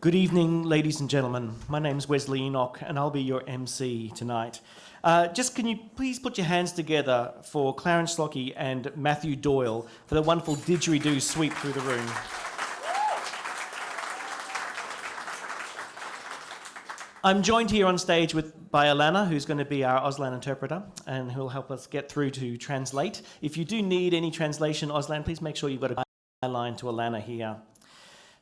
Good evening, ladies and gentlemen. My name's Wesley Enoch, and I'll be your MC tonight. Can you please put your hands together for Clarence Slockey and Matthew Doyle for the wonderful didgeridoo sweep through the room. I'm joined here on stage by Alana, who's going to be our Auslan interpreter, and who'll help us get through to translate. If you do need any translation Auslan, please make sure you've got a line to Alana here.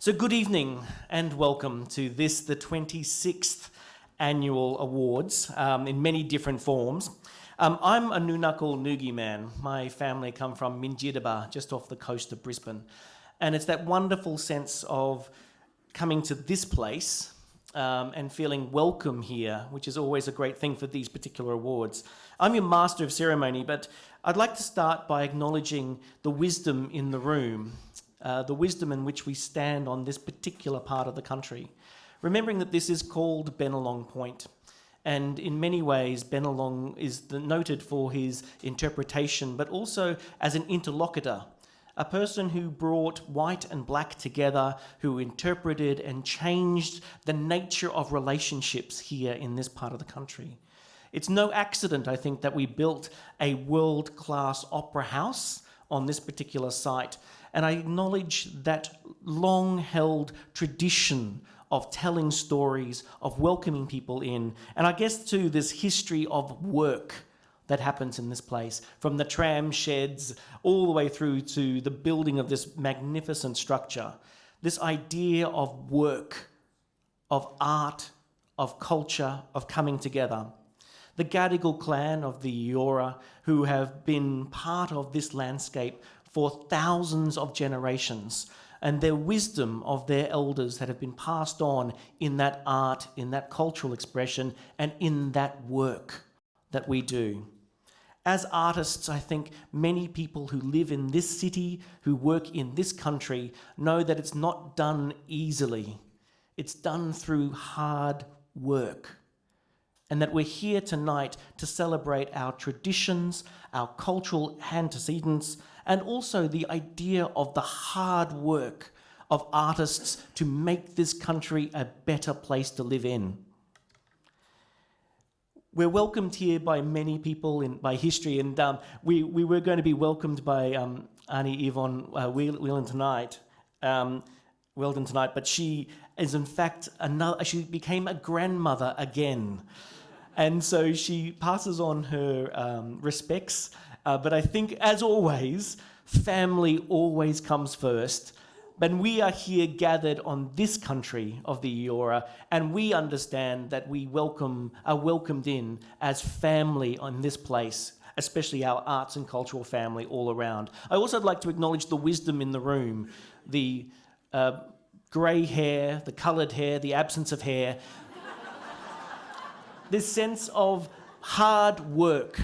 So good evening and welcome to this, the 26th Annual Awards in many different forms. I'm a Nunakal Nugi man. My family come from Minjidaba, just off the coast of Brisbane. And it's that wonderful sense of coming to this place and feeling welcome here, which is always a great thing for these particular awards. I'm your master of ceremony, but I'd like to start by acknowledging the wisdom in the room. The wisdom in which we stand on this particular part of the country. Remembering that this is called Bennelong Point, and in many ways Bennelong is noted for his interpretation, but also as an interlocutor, a person who brought white and black together, who interpreted and changed the nature of relationships here in this part of the country. It's no accident, I think, that we built a world-class opera house on this particular site. And I acknowledge that long-held tradition of telling stories, of welcoming people in, and I guess too this history of work that happens in this place, from the tram sheds all the way through to the building of this magnificent structure. This idea of work, of art, of culture, of coming together. The Gadigal clan of the Eora, who have been part of this landscape for thousands of generations, and their wisdom of their elders that have been passed on in that art, in that cultural expression, and in that work that we do. As artists, I think many people who live in this city, who work in this country, know that it's not done easily. It's done through hard work. And that we're here tonight to celebrate our traditions, our cultural antecedents, and also the idea of the hard work of artists to make this country a better place to live in. We're welcomed here by many people by history, and we were going to be welcomed by Auntie Yvonne Weldon tonight, but she is in fact she became a grandmother again. And so she passes on her respects, but I think, as always, family always comes first. But we are here gathered on this country of the Eora, and we understand that we are welcomed in as family on this place, especially our arts and cultural family all around. I also would like to acknowledge the wisdom in the room, the grey hair, the coloured hair, the absence of hair, this sense of hard work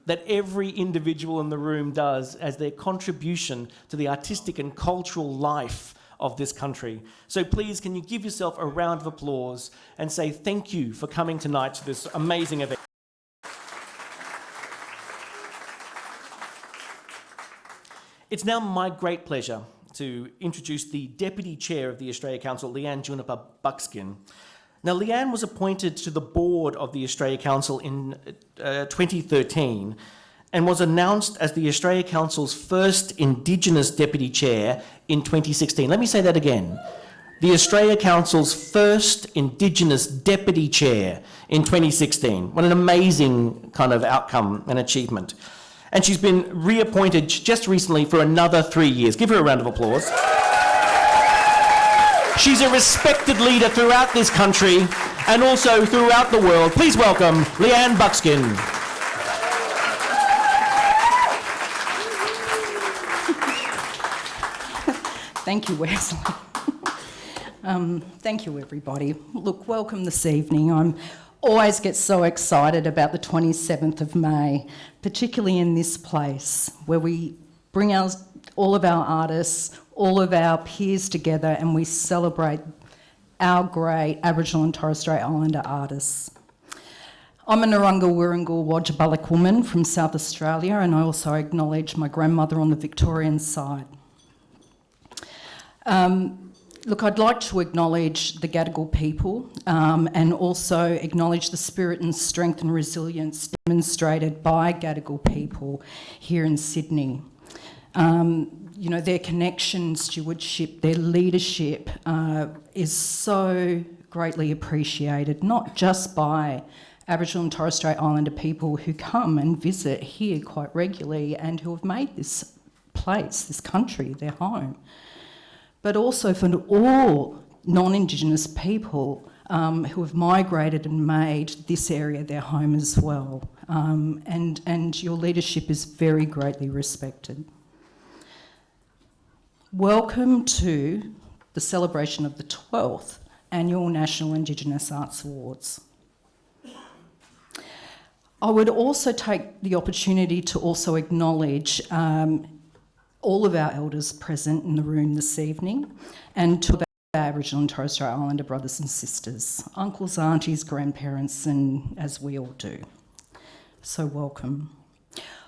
that every individual in the room does as their contribution to the artistic and cultural life of this country. So please, can you give yourself a round of applause and say thank you for coming tonight to this amazing event. It's now my great pleasure to introduce the Deputy Chair of the Australia Council, Leanne Juniper Buckskin. Now, Leanne was appointed to the board of the Australia Council in 2013 and was announced as the Australia Council's first Indigenous Deputy Chair in 2016. Let me say that again. The Australia Council's first Indigenous Deputy Chair in 2016. What an amazing kind of outcome and achievement. And she's been reappointed just recently for another 3 years. Give her a round of applause. She's a respected leader throughout this country and also throughout the world. Please welcome Leanne Buckskin. Thank you, Wesley. Thank you, everybody. Look, welcome this evening. I'm always get so excited about the 27th of May, particularly in this place where we bring all of our artists, all of our peers together, and we celebrate our great Aboriginal and Torres Strait Islander artists. I'm a Narungga Wurrungul Wodjabalik woman from South Australia, and I also acknowledge my grandmother on the Victorian side. Look, I'd like to acknowledge the Gadigal people and also acknowledge the spirit and strength and resilience demonstrated by Gadigal people here in Sydney. You know, their connection, stewardship, their leadership is so greatly appreciated, not just by Aboriginal and Torres Strait Islander people who come and visit here quite regularly and who have made this place, this country, their home, but also for all non-Indigenous people who have migrated and made this area their home as well. And your leadership is very greatly respected. Welcome to the celebration of the 12th Annual National Indigenous Arts Awards. I would also take the opportunity to also acknowledge all of our elders present in the room this evening and to our Aboriginal and Torres Strait Islander brothers and sisters, uncles, aunties, grandparents, and as we all do. So welcome.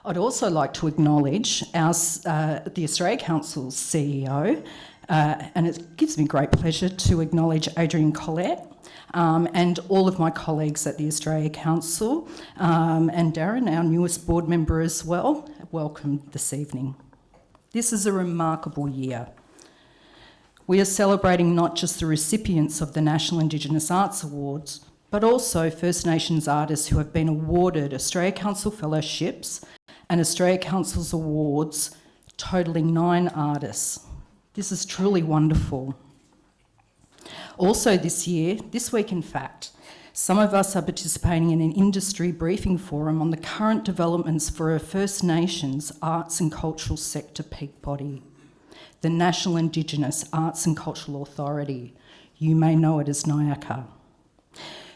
I'd also like to acknowledge the Australia Council's CEO, and it gives me great pleasure to acknowledge Adrian Collette and all of my colleagues at the Australia Council, and Darren, our newest board member as well. Welcome this evening. This is a remarkable year. We are celebrating not just the recipients of the National Indigenous Arts Awards, but also First Nations artists who have been awarded Australia Council Fellowships and Australia Council's awards, totalling 9 artists. This is truly wonderful. Also this week in fact, some of us are participating in an industry briefing forum on the current developments for a First Nations arts and cultural sector peak body, the National Indigenous Arts and Cultural Authority. You may know it as NIACA.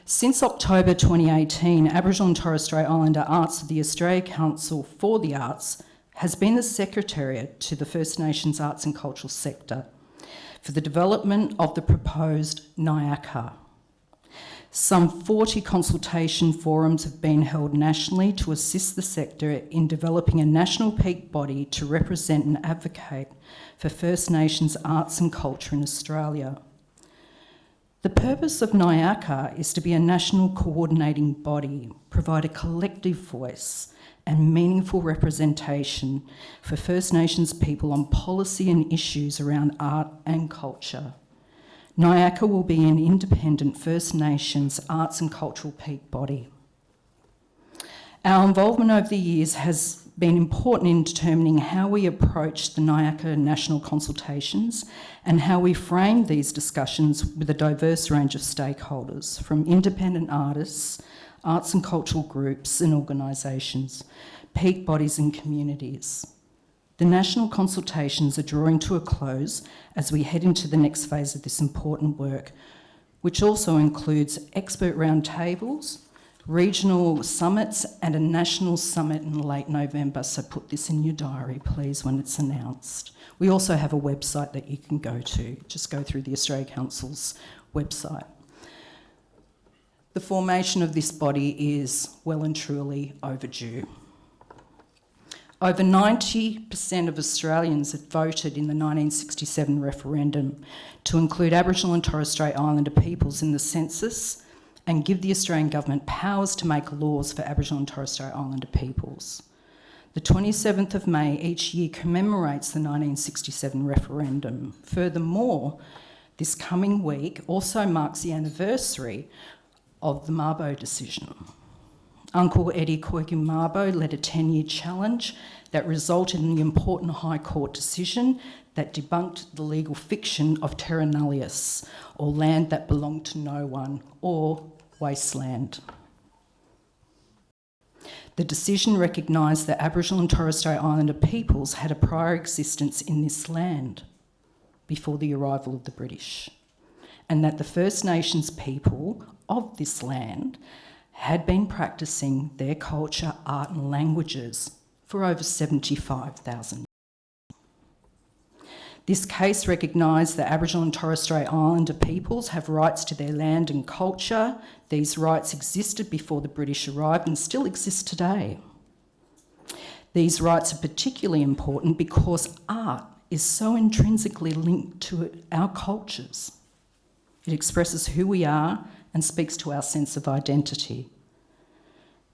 Since October 2018, Aboriginal and Torres Strait Islander Arts of the Australia Council for the Arts has been the Secretariat to the First Nations Arts and Cultural Sector for the development of the proposed NIACA. Some 40 consultation forums have been held nationally to assist the sector in developing a national peak body to represent and advocate for First Nations arts and culture in Australia. The purpose of NIACA is to be a national coordinating body, provide a collective voice and meaningful representation for First Nations people on policy and issues around art and culture. NIACA will be an independent First Nations arts and cultural peak body. Our involvement over the years has been important in determining how we approach the NIACA national consultations and how we frame these discussions with a diverse range of stakeholders, from independent artists, arts and cultural groups and organisations, peak bodies and communities. The national consultations are drawing to a close as we head into the next phase of this important work, which also includes expert roundtables, regional summits and a national summit in late November, so put this in your diary please when it's announced. We also have a website that you can go to, just go through the Australia Council's website. The formation of this body is well and truly overdue. Over 90% of Australians had voted in the 1967 referendum to include Aboriginal and Torres Strait Islander peoples in the census and give the Australian Government powers to make laws for Aboriginal and Torres Strait Islander peoples. The 27th of May each year commemorates the 1967 referendum. Furthermore, this coming week also marks the anniversary of the Mabo decision. Uncle Eddie Koiku Mabo led a 10-year challenge that resulted in the important High Court decision that debunked the legal fiction of terra nullius, or land that belonged to no one, or wasteland. The decision recognised that Aboriginal and Torres Strait Islander peoples had a prior existence in this land before the arrival of the British, and that the First Nations people of this land had been practicing their culture, art and languages for over 75,000 years. This case recognised that Aboriginal and Torres Strait Islander peoples have rights to their land and culture. These rights existed before the British arrived and still exist today. These rights are particularly important because art is so intrinsically linked to our cultures. It expresses who we are and speaks to our sense of identity.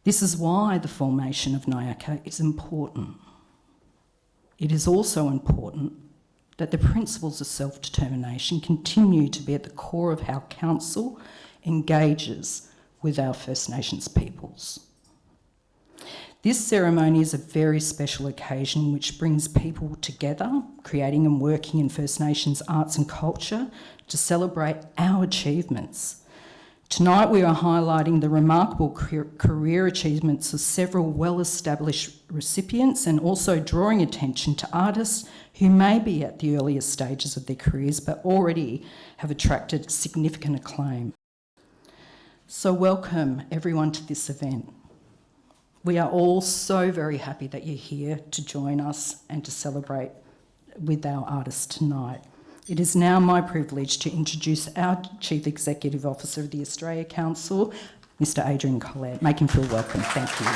This is why the formation of NIACA is important. It is also important that the principles of self-determination continue to be at the core of how Council engages with our First Nations peoples. This ceremony is a very special occasion which brings people together, creating and working in First Nations arts and culture to celebrate our achievements. Tonight we are highlighting the remarkable career achievements of several well-established recipients and also drawing attention to artists who may be at the earliest stages of their careers but already have attracted significant acclaim. So welcome everyone to this event. We are all so very happy that you're here to join us and to celebrate with our artists tonight. It is now my privilege to introduce our Chief Executive Officer of the Australia Council, Mr. Adrian Collette. Make him feel welcome. Thank you.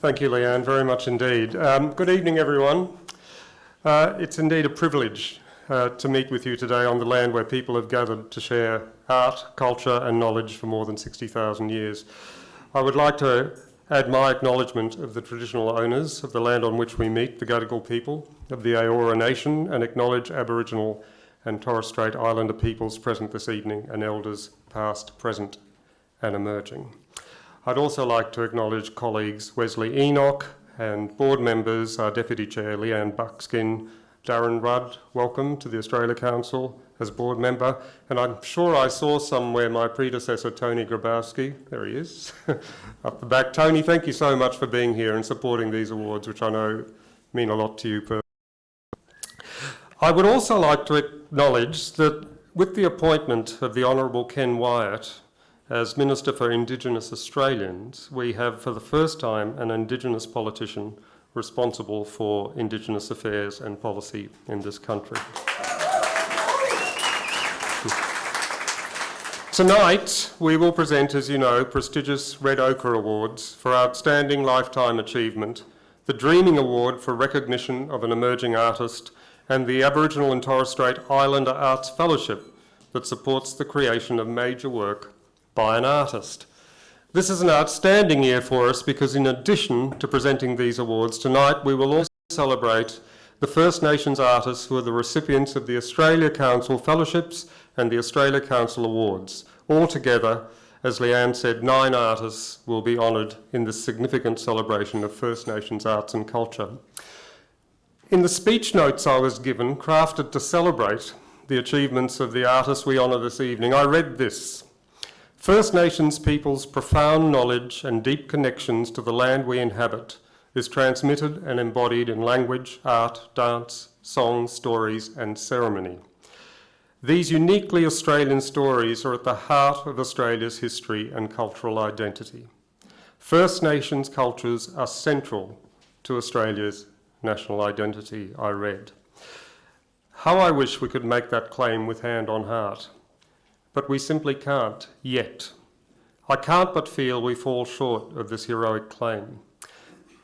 Thank you, Leanne, very much indeed. Good evening, everyone. It's indeed a privilege to meet with you today on the land where people have gathered to share art, culture and knowledge for more than 60,000 years. I would like to add my acknowledgement of the traditional owners of the land on which we meet, the Gadigal people of the Eora Nation, and acknowledge Aboriginal and Torres Strait Islander peoples present this evening and elders past, present and emerging. I'd also like to acknowledge colleagues Wesley Enoch and board members, our Deputy Chair Leanne Buckskin, Darren Rudd, welcome to the Australia Council as board member. And I'm sure I saw somewhere my predecessor, Tony Grabowski. There he is, up the back. Tony, thank you so much for being here and supporting these awards, which I know mean a lot to you personally. I would also like to acknowledge that with the appointment of the Honourable Ken Wyatt as Minister for Indigenous Australians, we have for the first time an Indigenous politician responsible for Indigenous affairs and policy in this country. Tonight, we will present, as you know, prestigious Red Ochre Awards for Outstanding Lifetime Achievement, the Dreaming Award for Recognition of an Emerging Artist, and the Aboriginal and Torres Strait Islander Arts Fellowship that supports the creation of major work by an artist. This is an outstanding year for us because in addition to presenting these awards, tonight we will also celebrate the First Nations artists who are the recipients of the Australia Council Fellowships and the Australia Council Awards. Altogether, as Leanne said, 9 artists will be honoured in this significant celebration of First Nations arts and culture. In the speech notes I was given, crafted to celebrate the achievements of the artists we honour this evening, I read this: First Nations peoples' profound knowledge and deep connections to the land we inhabit is transmitted and embodied in language, art, dance, song, stories and ceremony. These uniquely Australian stories are at the heart of Australia's history and cultural identity. First Nations cultures are central to Australia's national identity, I read. How I wish we could make that claim with hand on heart. But we simply can't, yet. I can't but feel we fall short of this heroic claim.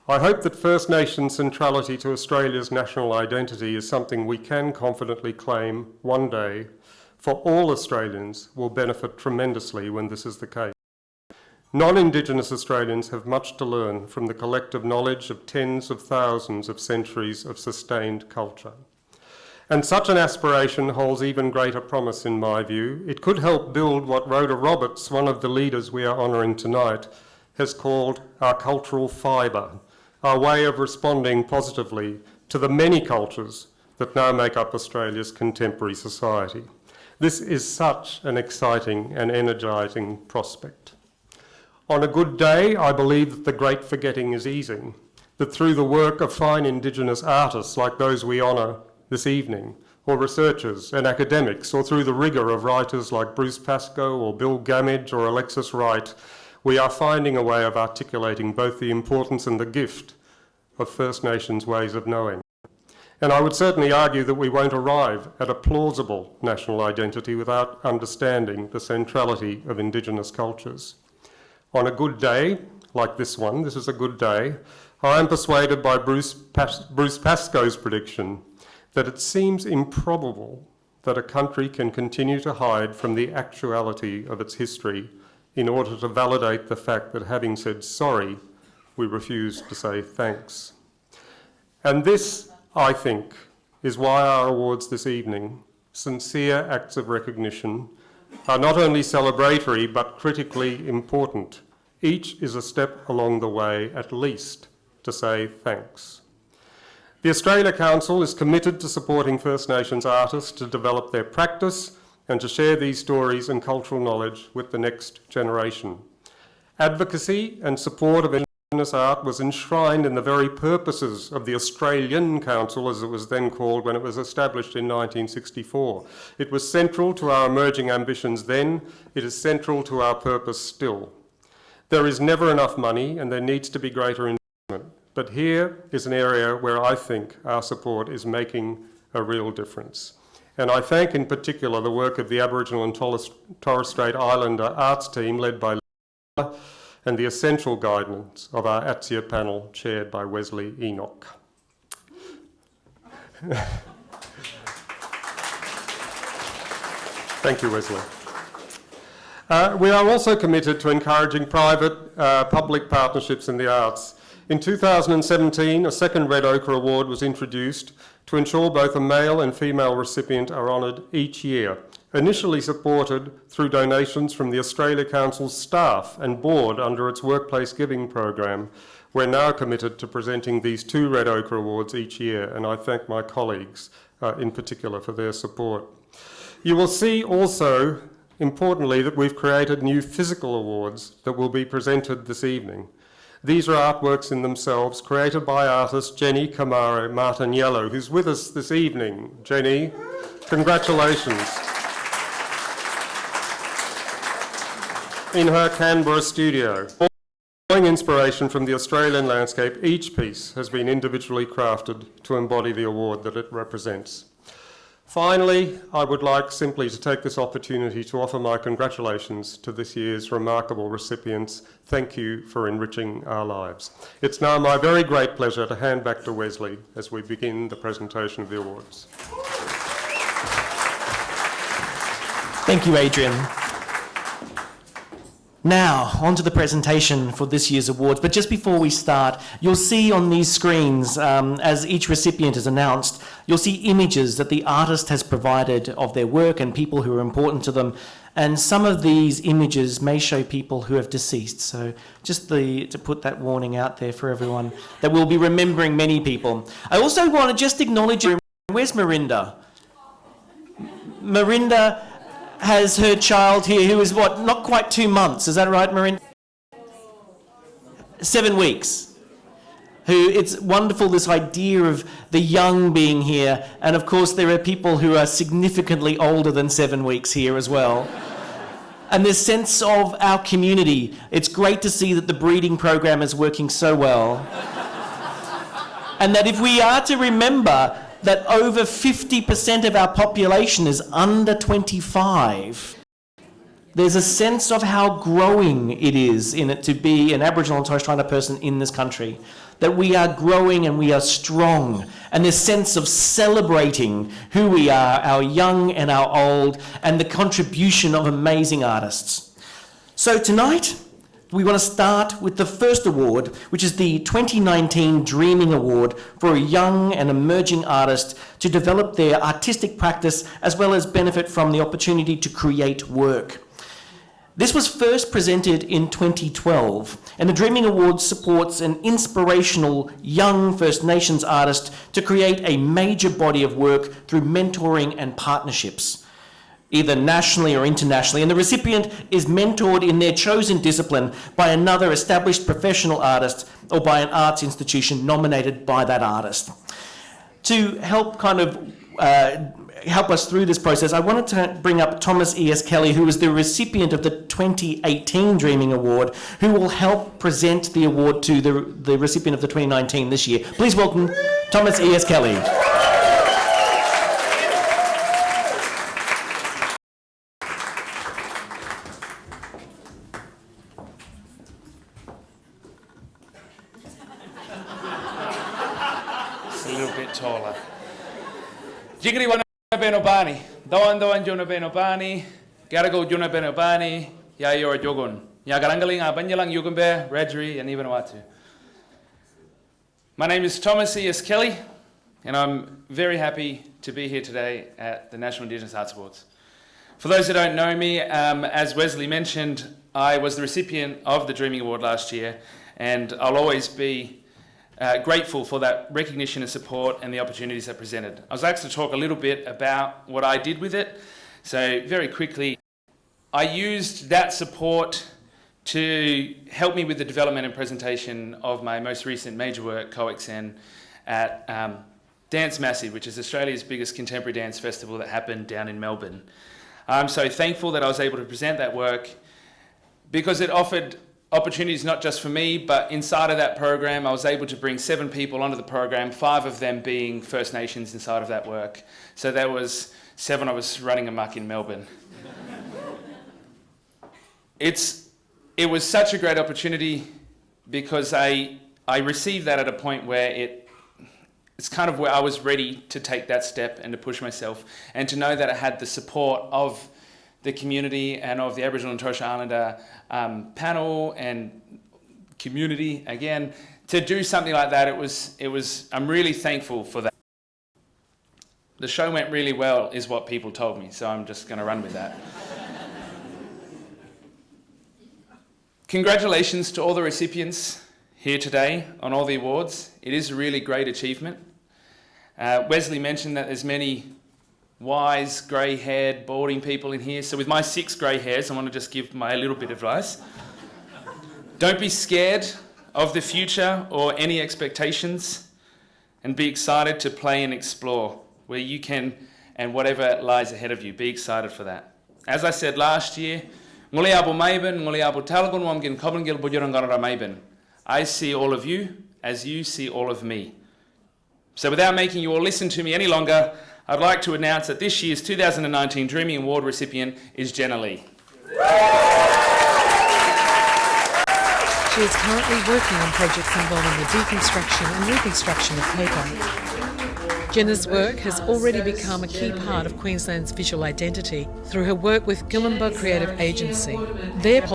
I hope that First Nations centrality to Australia's national identity is something we can confidently claim one day, for all Australians will benefit tremendously when this is the case. Non-Indigenous Australians have much to learn from the collective knowledge of tens of thousands of centuries of sustained culture. And such an aspiration holds even greater promise in my view. It could help build what Rhoda Roberts, one of the leaders we are honouring tonight, has called our cultural fibre, our way of responding positively to the many cultures that now make up Australia's contemporary society. This is such an exciting and energising prospect. On a good day, I believe that the great forgetting is easing, that through the work of fine Indigenous artists like those we honour this evening, or researchers and academics, or through the rigour of writers like Bruce Pascoe or Bill Gammage or Alexis Wright, we are finding a way of articulating both the importance and the gift of First Nations ways of knowing. And I would certainly argue that we won't arrive at a plausible national identity without understanding the centrality of Indigenous cultures. On a good day, like this one, this is a good day, I am persuaded by Bruce Pascoe's prediction that it seems improbable that a country can continue to hide from the actuality of its history in order to validate the fact that having said sorry, we refuse to say thanks. And this, I think, is why our awards this evening, sincere acts of recognition, are not only celebratory but critically important. Each is a step along the way, at least, to say thanks. The Australia Council is committed to supporting First Nations artists to develop their practice and to share these stories and cultural knowledge with the next generation. Advocacy and support of Indigenous art was enshrined in the very purposes of the Australian Council, as it was then called when it was established in 1964. It was central to our emerging ambitions then. It is central to our purpose still. There is never enough money and there needs to be greater investment. But here is an area where I think our support is making a real difference. And I thank in particular the work of the Aboriginal and Torres Strait Islander arts team led by Lisa, and the essential guidance of our ATSIA panel chaired by Wesley Enoch. Thank you, Wesley. We are also committed to encouraging private-public partnerships in the arts. In 2017, a second Red Ochre Award was introduced to ensure both a male and female recipient are honoured each year. Initially supported through donations from the Australia Council's staff and board under its Workplace Giving program, we're now committed to presenting these 2 Red Ochre Awards each year, and I thank my colleagues in particular for their support. You will see also, importantly, that we've created new physical awards that will be presented this evening. These are artworks in themselves created by artist Jenny Kamara Martiniello, who's with us this evening. Jenny, congratulations. In her Canberra studio. Drawing inspiration from the Australian landscape, each piece has been individually crafted to embody the award that it represents. Finally, I would like simply to take this opportunity to offer my congratulations to this year's remarkable recipients. Thank you for enriching our lives. It's now my very great pleasure to hand back to Wesley as we begin the presentation of the awards. Thank you, Adrian. Now, on to the presentation for this year's awards. But just before we start, you'll see on these screens, as each recipient is announced, you'll see images that the artist has provided of their work and people who are important to them. And some of these images may show people who have deceased. So just to put that warning out there for everyone, that we'll be remembering many people. I also want to just acknowledge, where's Marinda? Marinda has her child here who is what, not quite 2 months, is that right, Marinda? 7 weeks. It's wonderful, this idea of the young being here, and of course there are people who are significantly older than 7 weeks here as well. And this sense of our community, it's great to see that the breeding program is working so well. And that if we are to remember that over 50% of our population is under 25. There's a sense of how growing it is in it to be an Aboriginal and Torres Strait Islander person in this country. That we are growing and we are strong. And this sense of celebrating who we are, our young and our old, and the contribution of amazing artists. So tonight, we want to start with the first award, which is the 2019 Dreaming Award for a young and emerging artist to develop their artistic practice as well as benefit from the opportunity to create work. This was first presented in 2012, and the Dreaming Award supports an inspirational young First Nations artist to create a major body of work through mentoring and partnerships. either nationally or internationally, and the recipient is mentored in their chosen discipline by another established professional artist or by an arts institution nominated by that artist. To help help us through this process, I wanted to bring up Thomas E.S. Kelly, who was the recipient of the 2018 Dreaming Award, who will help present the award to the recipient of the 2019 this year. Please welcome Thomas E.S. Kelly. It's a little bit taller. Jigri wana benobani, doan jona benobani, garago jona benobani, ya yor jogon, ya garangaling abanyalang yugambe, Rajri, and even Watu. My name is Thomas E.S. Kelly, and I'm very happy to be here today at the National Indigenous Arts Awards. For those who don't know me, as Wesley mentioned, I was the recipient of the Dreaming Award last year, and I'll always be grateful for that recognition and support and the opportunities that presented. I was asked to talk a little bit about what I did with it. So very quickly, I used that support to help me with the development and presentation of my most recent major work, Coexen, at Dance Massive, which is Australia's biggest contemporary dance festival that happened down in Melbourne. I'm so thankful that I was able to present that work because it offered opportunities not just for me, but inside of that program, I was able to bring 7 people onto the program, 5 of them being First Nations inside of that work. So there was 7 of us running amok in Melbourne. It was such a great opportunity because I received that at a point where it's kind of where I was ready to take that step and to push myself, and to know that I had the support of the community and of the Aboriginal and Torres Strait Islander panel and community, again, to do something like that, I'm really thankful for that. The show went really well is what people told me, so I'm just going to run with that. Congratulations to all the recipients here today on all the awards. It is a really great achievement. Wesley mentioned that there's many wise, grey-haired, balding people in here. So with my 6 grey hairs, I want to just give my little bit of advice. Don't be scared of the future or any expectations, and be excited to play and explore where you can and whatever lies ahead of you. Be excited for that. As I said last year, I see all of you as you see all of me. So without making you all listen to me any longer, I'd like to announce that this year's 2019 Dreaming Award recipient is Jenna Lee. She is currently working on projects involving the deconstruction and reconstruction of paper. Jenna's work has already become a key part of Queensland's visual identity through her work with Gilumba Creative Agency. Their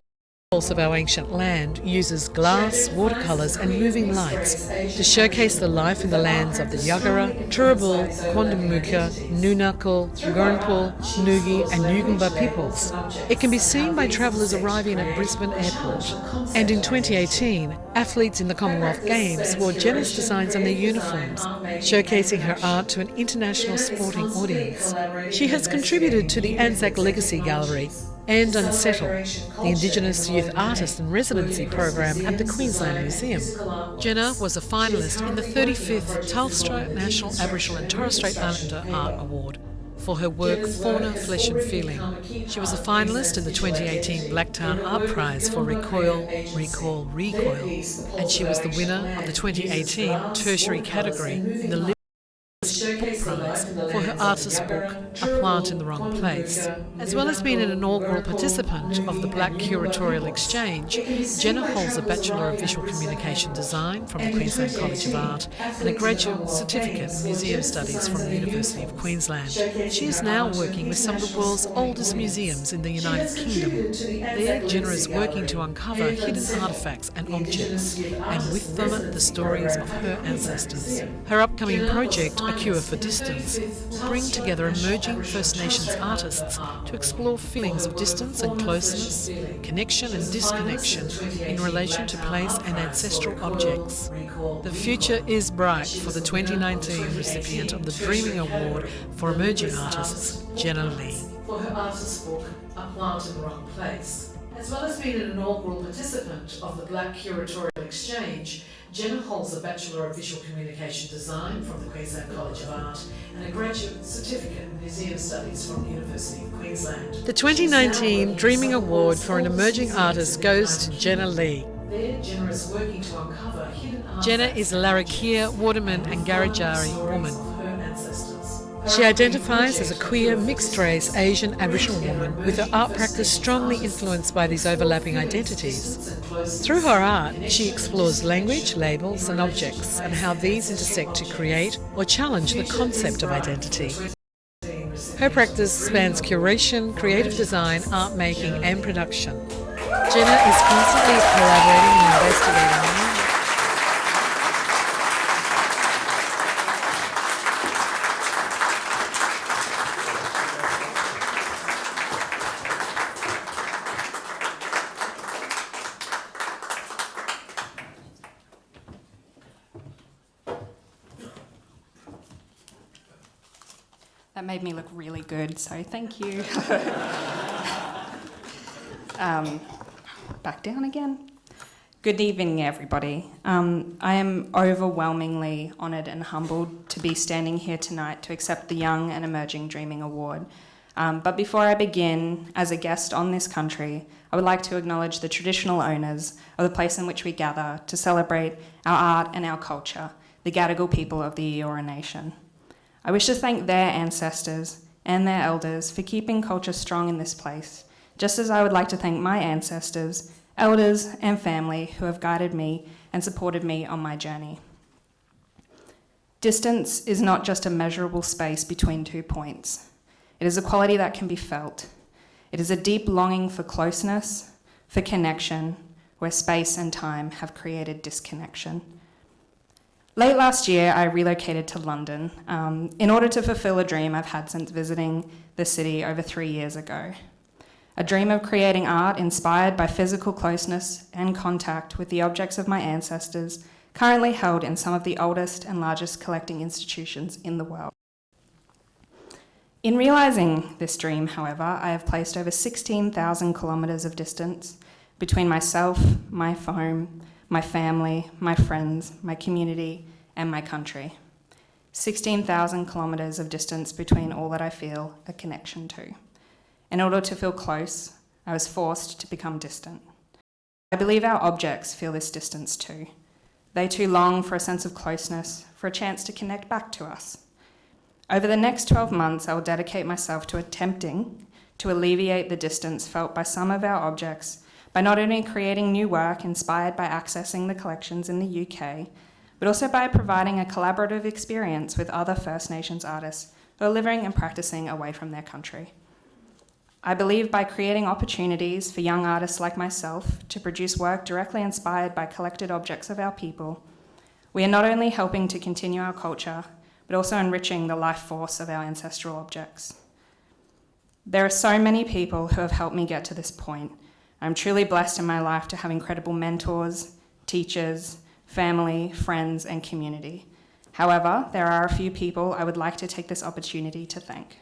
Pulse of Our Ancient Land uses glass, watercolours and moving lights to showcase the life in the lands of the Yagara, Turrbal, Quandamooka, Nunakal, Gurnpul, Nugi and Yugambeh peoples. It can be seen by travellers arriving at Brisbane Airport. And in 2018, athletes in the Commonwealth Games wore Jenna's designs on their uniforms, showcasing her art to an international sporting audience. She has contributed to the Anzac Legacy Gallery and Unsettled, the Indigenous Youth Artist in Residency program at the Queensland Museum. Jenna was a finalist in the 35th Telstra National Aboriginal and Torres Strait Islander Art Award for her work Fauna, Flesh and Feeling. She was a finalist in the 2018 Blacktown Art Prize for Recoil, Recall, Recoil, and she was the winner of the 2018 tertiary category in the Book Prize for her artist book, A Plant in the Wrong Place. As well as being an inaugural participant of the Black Curatorial Exchange, Jenna holds a Bachelor of Visual Communication Design from the Queensland College of Art and a Graduate Certificate in Museum Studies from the University of Queensland. She is now working with some of the world's oldest museums in the United Kingdom. There, Jenna is working to uncover hidden artefacts and objects, and with them the stories of her ancestors. Her upcoming project, A Cure for Distance, will bring together emerging First Nations artists to explore feelings of distance and closeness, connection and disconnection in relation to place and ancestral objects. The future is bright for the 2019 recipient of the Dreaming Award for Emerging Artists, Jenna Lee. for her artist book, A Plant in the Wrong Place. As well as being an inaugural participant of the Black Curatorial Exchange, Jenna holds a Bachelor of Visual Communication Design from the Queensland College of Art and a Graduate Certificate in Museum Studies from the University of Queensland. The 2019 Dreaming Award for an Emerging Artist goes to Jenna Lee. There, Jenna is working to uncover hidden artifacts. Jenna is a Larrakia, Waterman and Garijari woman. Of her ancestors. She identifies as a queer, mixed-race Asian Aboriginal woman with her art practice strongly influenced by these overlapping identities. Through her art, she explores language, labels and objects and how these intersect to create or challenge the concept of identity. Her practice spans curation, creative design, art making and production. Jenna is constantly collaborating and investigating. That made me look really good, so thank you. Back down again. Good evening, everybody. I am overwhelmingly honoured and humbled to be standing here tonight to accept the Young and Emerging Dreaming Award. But before I begin, as a guest on this country, I would like to acknowledge the traditional owners of the place in which we gather to celebrate our art and our culture, the Gadigal people of the Eora Nation. I wish to thank their ancestors and their elders for keeping culture strong in this place, just as I would like to thank my ancestors, elders and family who have guided me and supported me on my journey. Distance is not just a measurable space between 2 points. It is a quality that can be felt. It is a deep longing for closeness, for connection, where space and time have created disconnection. Late last year, I relocated to London in order to fulfill a dream I've had since visiting the city over 3 years ago. A dream of creating art inspired by physical closeness and contact with the objects of my ancestors, currently held in some of the oldest and largest collecting institutions in the world. In realising this dream, however, I have placed over 16,000 kilometres of distance between myself, my home, my family, my friends, my community, and my country. 16,000 kilometres of distance between all that I feel a connection to. In order to feel close, I was forced to become distant. I believe our objects feel this distance too. They too long for a sense of closeness, for a chance to connect back to us. Over the next 12 months, I will dedicate myself to attempting to alleviate the distance felt by some of our objects by not only creating new work inspired by accessing the collections in the UK, but also by providing a collaborative experience with other First Nations artists who are living and practicing away from their country. I believe by creating opportunities for young artists like myself to produce work directly inspired by collected objects of our people, we are not only helping to continue our culture, but also enriching the life force of our ancestral objects. There are so many people who have helped me get to this point. I'm truly blessed in my life to have incredible mentors, teachers, family, friends, and community. However, there are a few people I would like to take this opportunity to thank.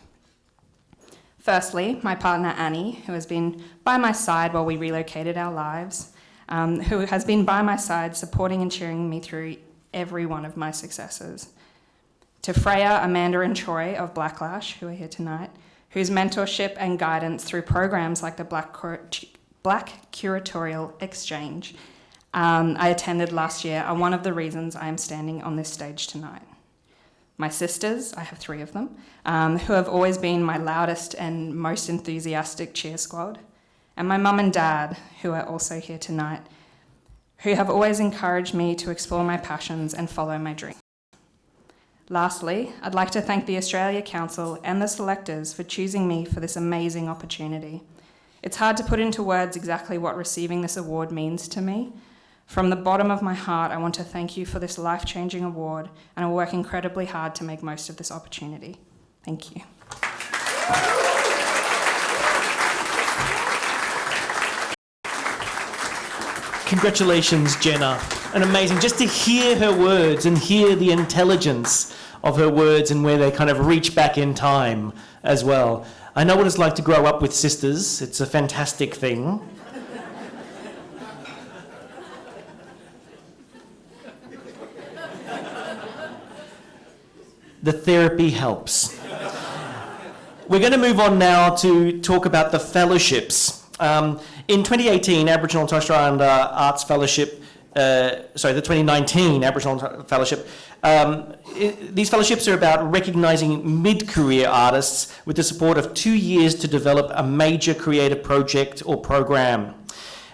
Firstly, my partner Annie, who has been by my side while we relocated our lives, who has been by my side supporting and cheering me through every one of my successes. To Freya, Amanda, and Troy of Blacklash, who are here tonight, whose mentorship and guidance through programs like the Black Curatorial Exchange I attended last year are one of the reasons I am standing on this stage tonight. My sisters, I have 3 of them, who have always been my loudest and most enthusiastic cheer squad, and my mum and dad, who are also here tonight, who have always encouraged me to explore my passions and follow my dreams. Lastly, I'd like to thank the Australia Council and the selectors for choosing me for this amazing opportunity. It's hard to put into words exactly what receiving this award means to me. From the bottom of my heart, I want to thank you for this life-changing award, and I will work incredibly hard to make most of this opportunity. Thank you. Congratulations, Jenna. And amazing, just to hear her words and hear the intelligence of her words and where they kind of reach back in time as well. I know what it's like to grow up with sisters. It's a fantastic thing. The therapy helps. We're going to move on now to talk about the fellowships. In 2018, Aboriginal and Torres Strait Islander Arts Fellowship, the 2019 Aboriginal Fellowship, these fellowships are about recognising mid-career artists with the support of 2 years to develop a major creative project or program.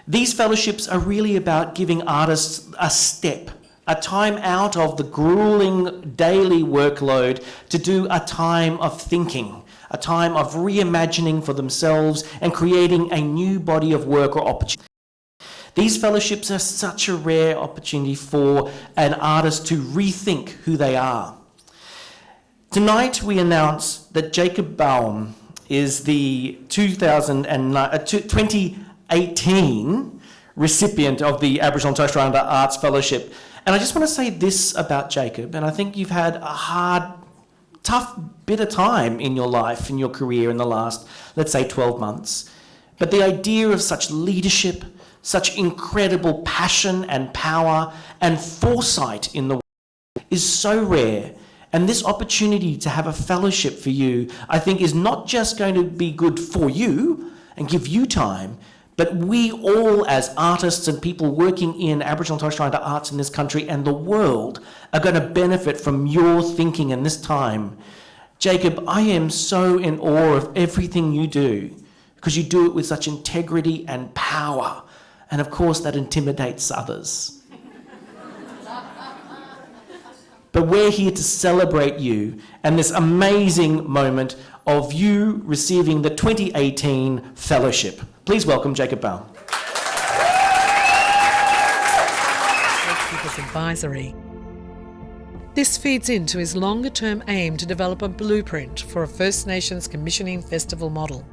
These fellowships are really about giving artists a step, a time out of the grueling daily workload to do a time of thinking, a time of reimagining for themselves and creating a new body of work or opportunity. These fellowships are such a rare opportunity for an artist to rethink who they are. Tonight we announce that Jacob Baum is the 2018 recipient of the Aboriginal and Torres Strait Islander Arts Fellowship. And I just want to say this about Jacob, and I think you've had a hard, tough bit of time in your life, in your career in the last, let's say, 12 months. But the idea of such leadership, such incredible passion and power and foresight in the world is so rare. And this opportunity to have a fellowship for you, I think, is not just going to be good for you and give you time, but we all as artists and people working in Aboriginal and Torres Strait Islander arts in this country and the world are going to benefit from your thinking in this time. Jacob, I am so in awe of everything you do because you do it with such integrity and power. And of course that intimidates others. But we're here to celebrate you and this amazing moment of you receiving the 2018 fellowship. Please welcome Jacob Baum. Gatekeepers Advisory. This feeds into his longer-term aim to develop a blueprint for a First Nations commissioning festival model.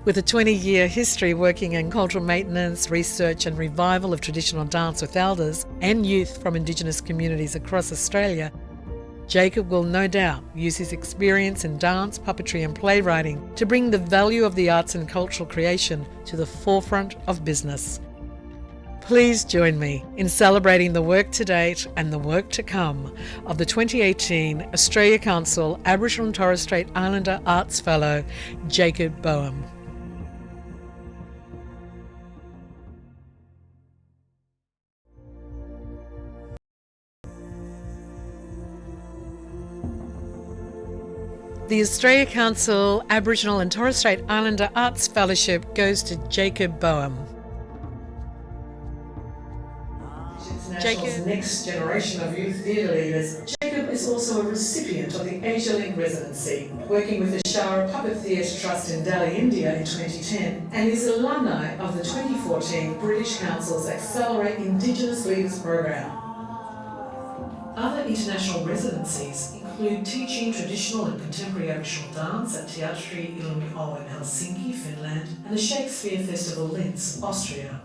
With a 20-year history working in cultural maintenance, research and revival of traditional dance with elders and youth from Indigenous communities across Australia, Jacob will no doubt use his experience in dance, puppetry and playwriting to bring the value of the arts and cultural creation to the forefront of business. Please join me in celebrating the work to date and the work to come of the 2018 Australia Council Aboriginal and Torres Strait Islander Arts Fellow, Jacob Baum. The Australia Council Aboriginal and Torres Strait Islander Arts Fellowship goes to Jacob Baum. Jacob, next generation of youth theatre leaders. Jacob is also a recipient of the AsiaLink residency, working with the Shara Puppet Theatre Trust in Delhi, India in 2010, and is alumni of the 2014 British Council's Accelerate Indigenous Leaders Program. Other international residencies include teaching traditional and contemporary Aboriginal dance at Teatri Ilmi-O in Helsinki, Finland, and the Shakespeare Festival Linz, Austria.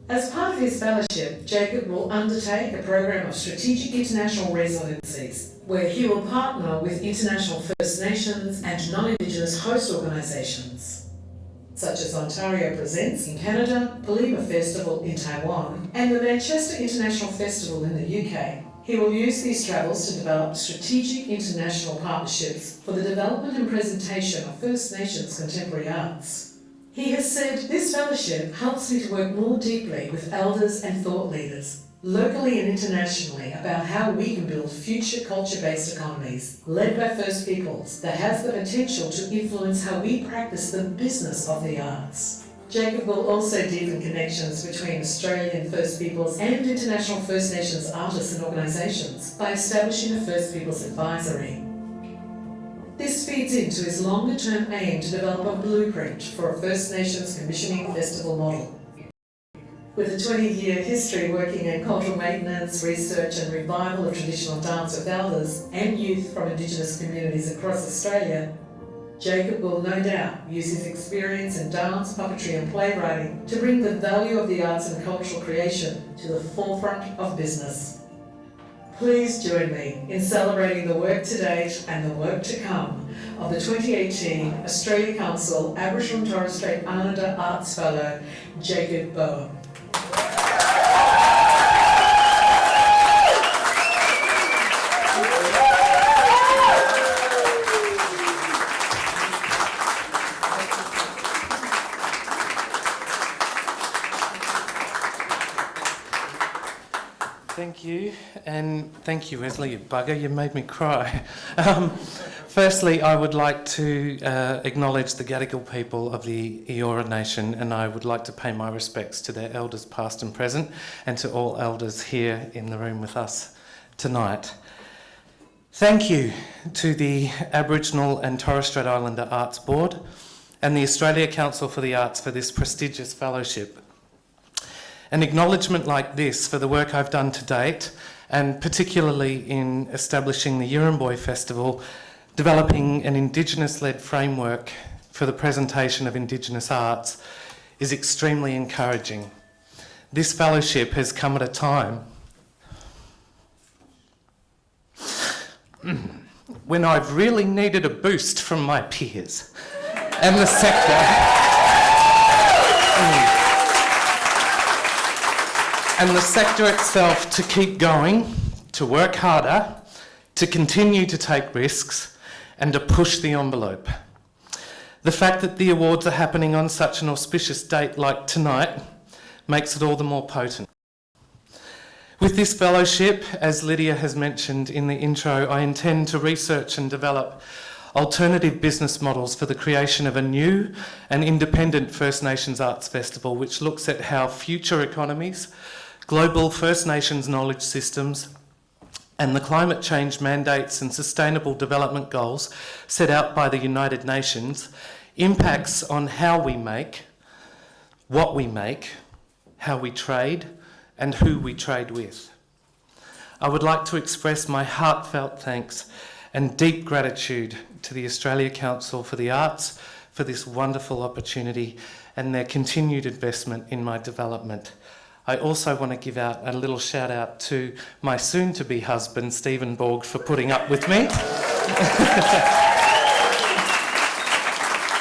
As part of his fellowship, Jacob will undertake a program of strategic international residencies, where he will partner with international First Nations and non-Indigenous host organisations, such as Ontario Presents in Canada, Palima Festival in Taiwan, and the Manchester International Festival in the UK. He will use these travels to develop strategic international partnerships for the development and presentation of First Nations contemporary arts. He has said, "This fellowship helps me to work more deeply with elders and thought leaders, locally and internationally, about how we can build future culture-based economies led by First Peoples that has the potential to influence how we practice the business of the arts." Jacob will also deepen connections between Australian First Peoples and international First Nations artists and organisations by establishing a First Peoples Advisory. This feeds into his longer-term aim to develop a blueprint for a First Nations commissioning festival model. With a 20-year history working in cultural maintenance, research and revival of traditional dance with elders and youth from Indigenous communities across Australia, Jacob will no doubt use his experience in dance, puppetry and playwriting to bring the value of the arts and cultural creation to the forefront of business. Please join me in celebrating the work to date and the work to come of the 2018 Australia Council Aboriginal and Torres Strait Islander Arts Fellow, Jacob Boehm. Thank you, and thank you, Wesley, you bugger, you made me cry. Firstly, I would like to acknowledge the Gadigal people of the Eora Nation, and I would like to pay my respects to their elders past and present, and to all elders here in the room with us tonight. Thank you to the Aboriginal and Torres Strait Islander Arts Board and the Australia Council for the Arts for this prestigious fellowship. An acknowledgement like this for the work I've done to date, and particularly in establishing the Yurrumboi Festival, developing an Indigenous-led framework for the presentation of Indigenous arts, is extremely encouraging. This fellowship has come at a time when I've really needed a boost from my peers and the sector. And the sector itself to keep going, to work harder, to continue to take risks, and to push the envelope. The fact that the awards are happening on such an auspicious date like tonight makes it all the more potent. With this fellowship, as Lydia has mentioned in the intro, I intend to research and develop alternative business models for the creation of a new and independent First Nations Arts Festival, which looks at how future economies, global First Nations knowledge systems, and the climate change mandates and sustainable development goals set out by the United Nations impacts on how we make, what we make, how we trade, and who we trade with. I would like to express my heartfelt thanks and deep gratitude to the Australia Council for the Arts for this wonderful opportunity and their continued investment in my development. I also want to give out a little shout out to my soon-to-be husband, Stephen Borg, for putting up with me.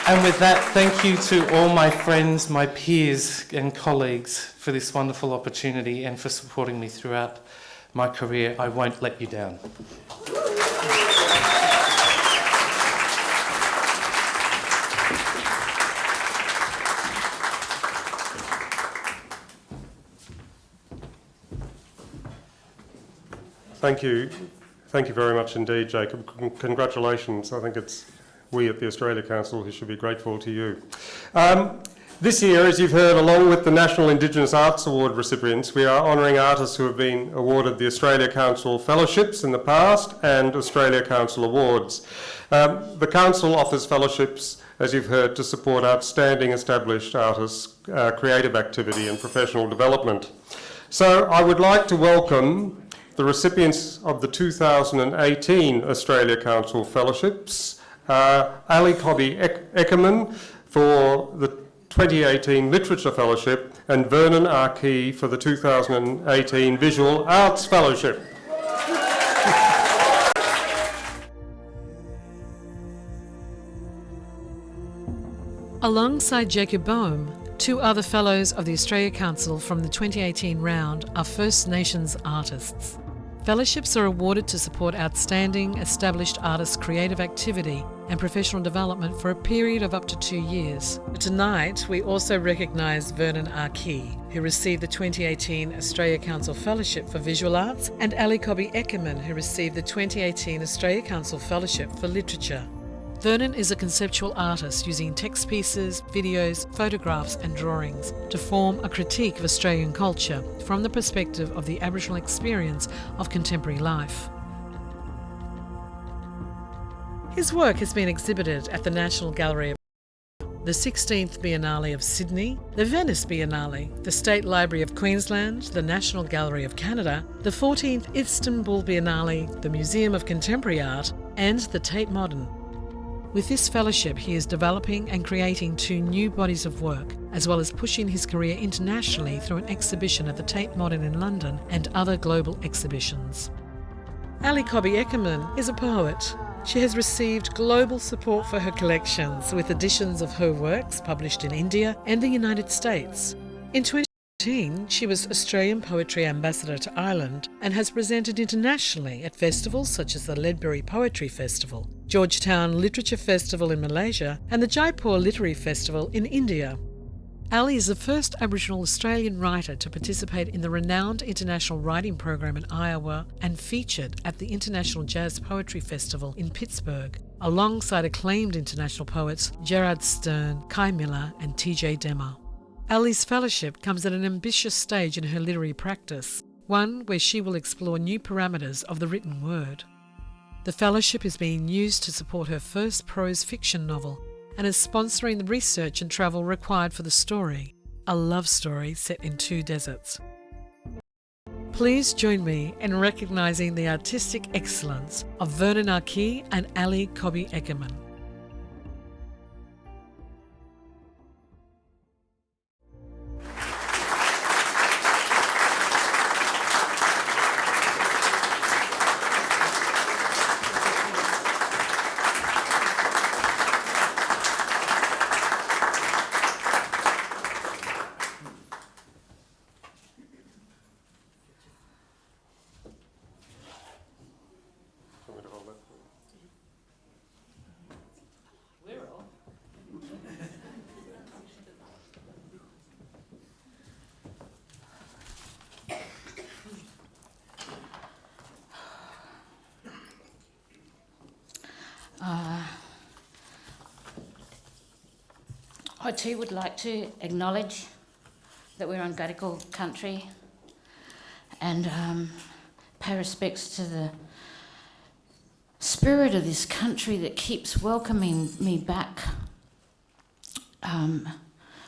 And with that, thank you to all my friends, my peers and colleagues for this wonderful opportunity and for supporting me throughout my career. I won't let you down. Thank you. Thank you very much indeed, Jacob. Congratulations. I think it's we at the Australia Council who should be grateful to you. This year, as you've heard, along with the National Indigenous Arts Award recipients, we are honouring artists who have been awarded the Australia Council Fellowships in the past and Australia Council Awards. The Council offers fellowships, as you've heard, to support outstanding established artists' creative activity and professional development. So I would like to welcome the recipients of the 2018 Australia Council Fellowships, Ali Cobby Eckerman for the 2018 Literature Fellowship and Vernon R. Key for the 2018 Visual Arts Fellowship. Alongside Jacob Boehm, two other fellows of the Australia Council from the 2018 round are First Nations artists. Fellowships are awarded to support outstanding, established artists' creative activity and professional development for a period of up to 2 years. Tonight, we also recognise Vernon R. Key, who received the 2018 Australia Council Fellowship for Visual Arts, and Ali Cobby Eckerman, who received the 2018 Australia Council Fellowship for Literature. Vernon is a conceptual artist using text pieces, videos, photographs and drawings to form a critique of Australian culture from the perspective of the Aboriginal experience of contemporary life. His work has been exhibited at the National Gallery of the 16th Biennale of Sydney, the Venice Biennale, the State Library of Queensland, the National Gallery of Canada, the 14th Istanbul Biennale, the Museum of Contemporary Art and the Tate Modern. With this fellowship, he is developing and creating 2 new bodies of work, as well as pushing his career internationally through an exhibition at the Tate Modern in London and other global exhibitions. Ali Cobby Eckermann is a poet. She has received global support for her collections, with editions of her works published in India and the United States. In 2018, she was Australian Poetry Ambassador to Ireland and has presented internationally at festivals such as the Ledbury Poetry Festival, Georgetown Literature Festival in Malaysia, and the Jaipur Literary Festival in India. Ali is the first Aboriginal Australian writer to participate in the renowned International Writing Program in Iowa and featured at the International Jazz Poetry Festival in Pittsburgh, alongside acclaimed international poets Gerard Stern, Kai Miller and T.J. Demmer. Ali's fellowship comes at an ambitious stage in her literary practice, one where she will explore new parameters of the written word. The fellowship is being used to support her first prose fiction novel, and is sponsoring the research and travel required for the story, a love story set in 2 deserts. Please join me in recognising the artistic excellence of Vernon Archie and Ali Cobby Eckermann. I too would like to acknowledge that we're on Gadigal country and pay respects to the spirit of this country that keeps welcoming me back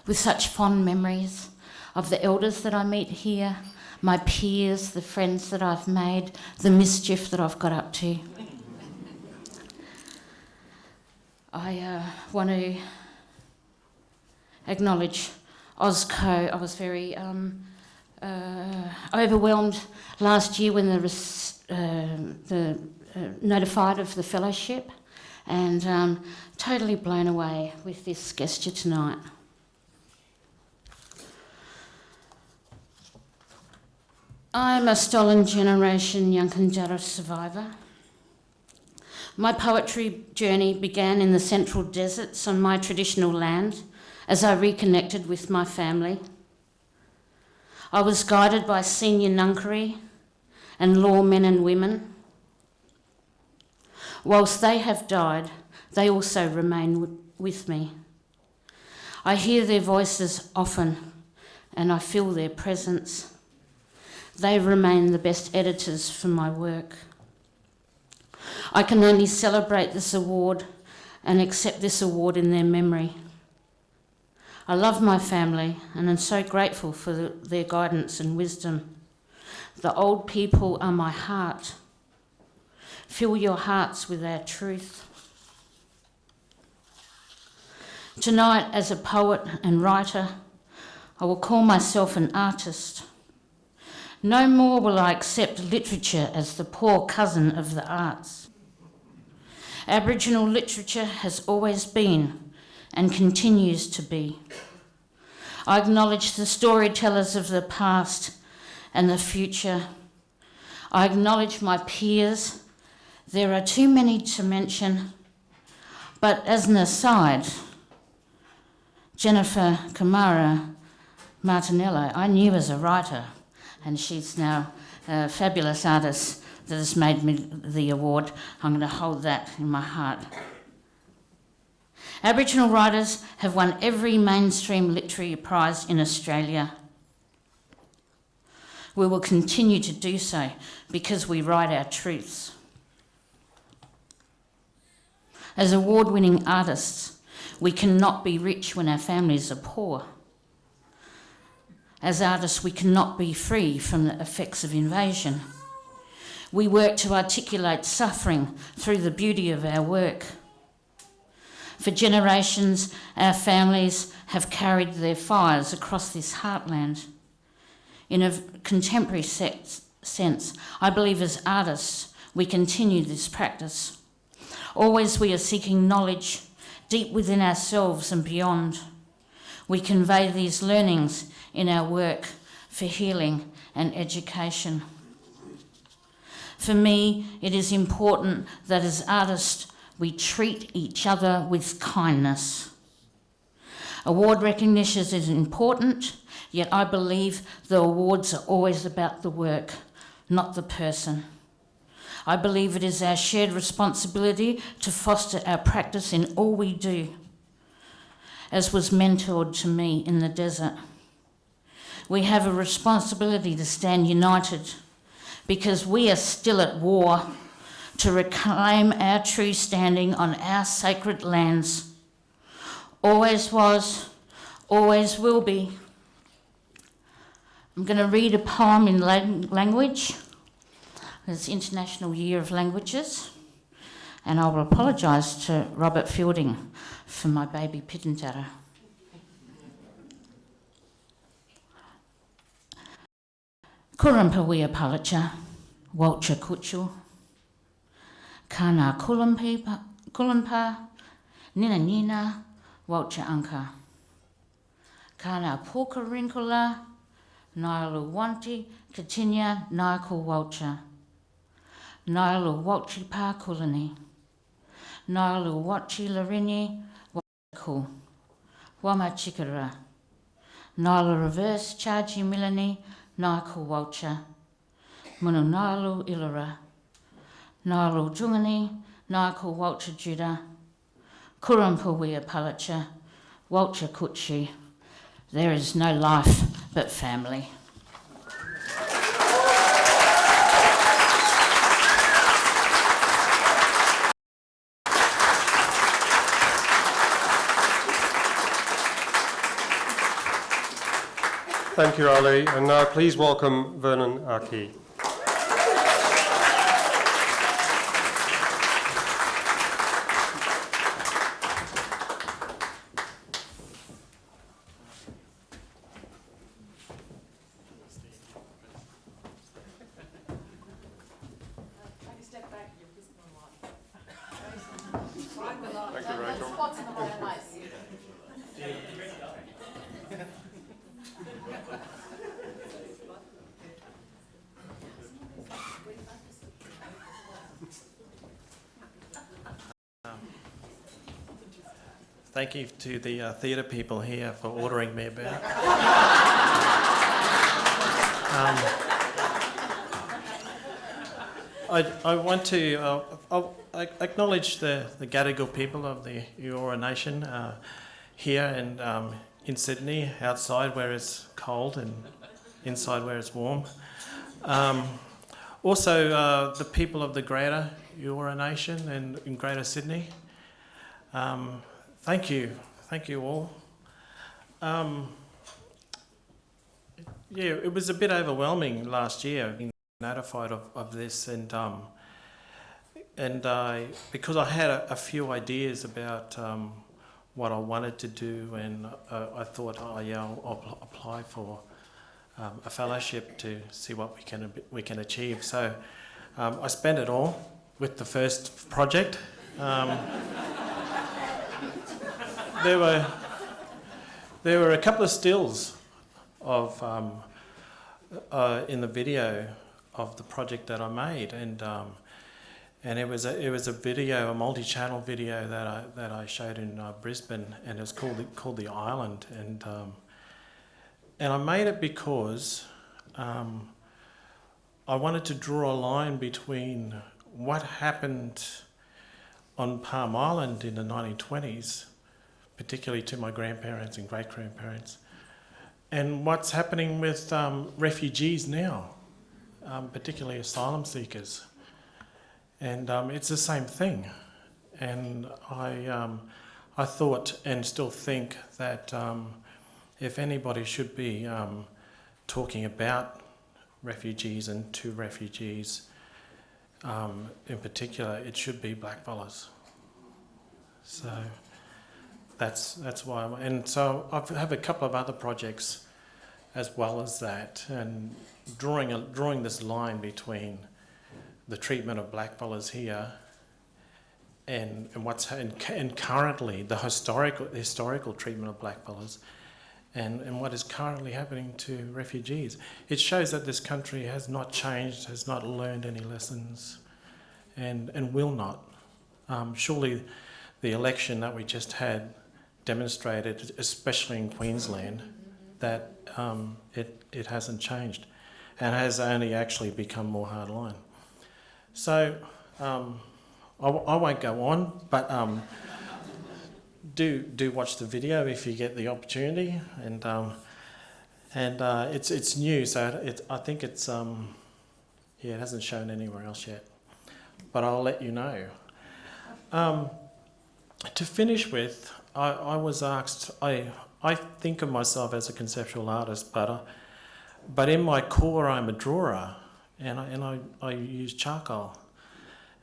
with such fond memories of the elders that I meet here, my peers, the friends that I've made, the mischief that I've got up to. I want to acknowledge OzCo. I was very overwhelmed last year when notified of the fellowship, and totally blown away with this gesture tonight. I'm a stolen generation Yankunytjatjara survivor. My poetry journey began in the central deserts on my traditional land as I reconnected with my family. I was guided by senior Ngangkari and lawmen and women. Whilst they have died, they also remain with me. I hear their voices often and I feel their presence. They remain the best editors for my work. I can only celebrate this award and accept this award in their memory. I love my family and am so grateful for their guidance and wisdom. The old people are my heart. Fill your hearts with our truth. Tonight, as a poet and writer, I will call myself an artist. No more will I accept literature as the poor cousin of the arts. Aboriginal literature has always been and continues to be. I acknowledge the storytellers of the past and the future. I acknowledge my peers. There are too many to mention, but as an aside, Jennifer Kamara Martinello, I knew as a writer, and she's now a fabulous artist that has made me the award. I'm going to hold that in my heart. Aboriginal writers have won every mainstream literary prize in Australia. We will continue to do so because we write our truths. As award-winning artists, we cannot be rich when our families are poor. As artists, we cannot be free from the effects of invasion. We work to articulate suffering through the beauty of our work. For generations, our families have carried their fires across this heartland. In a contemporary sense, I believe as artists, we continue this practice. Always we are seeking knowledge deep within ourselves and beyond. We convey these learnings in our work for healing and education. For me, it is important that as artists, we treat each other with kindness. Award recognition is important, yet I believe the awards are always about the work, not the person. I believe it is our shared responsibility to foster our practice in all we do, as was mentored to me in the desert. We have a responsibility to stand united because we are still at war to reclaim our true standing on our sacred lands. Always was, always will be. I'm going to read a poem in language. It's International Year of Languages, and I will apologise to Robert Fielding for my baby Pitintara. Kurampawiya palacha, Walcha kuchu, Kana kulampa, Nina, Walcha anka, Kana puka rinkula, Nailu wanti, Katinya, Naiku Walcha, Nailu Walchi pa kulani, Nailu Wachi larini, Waku, Wama chikara, Nailu reverse chargi milani, Naiku Walcha, Munu Nailu ilara, Nailu jungani, Naiku Walcha juda, Kurampawiya palacha, Walcha kuchi. There is no life but family. Thank you, Ali. And now please welcome Vernon Aki. Thank you to the theatre people here for ordering me about. I want to acknowledge the Gadigal people of the Eora Nation here and in Sydney, outside where it's cold and inside where it's warm. Also, the people of the Greater Eora Nation and in Greater Sydney. Thank you all. Yeah, it was a bit overwhelming last year being notified of this, and because I had a few ideas about what I wanted to do, and I thought, I'll apply for a fellowship to see what we can achieve. So I spent it all with the first project. There were a couple of stills of in the video of the project that I made, and it was a video, a multi-channel video that I showed in Brisbane, and it's called The Island, and I made it because I wanted to draw a line between what happened on Palm Island in the 1920s, particularly to my grandparents and great-grandparents, and what's happening with refugees now, particularly asylum seekers. And it's the same thing. And I thought and still think that if anybody should be talking about refugees and to refugees in particular, it should be blackfellas. So that's why and so I have a couple of other projects as well as that, and drawing this line between the treatment of blackfellas here and currently the historical treatment of blackfellas and what is currently happening to refugees. It shows that this country has not changed, has not learned any lessons, and will not. Surely the election that we just had demonstrated, especially in Queensland, that it hasn't changed and has only actually become more hardline. So I won't go on, but do watch the video if you get the opportunity, and it's new, so I think it's it hasn't shown anywhere else yet, but I'll let you know. To finish with, I was asked. I think of myself as a conceptual artist, but in my core I'm a drawer, and I use charcoal.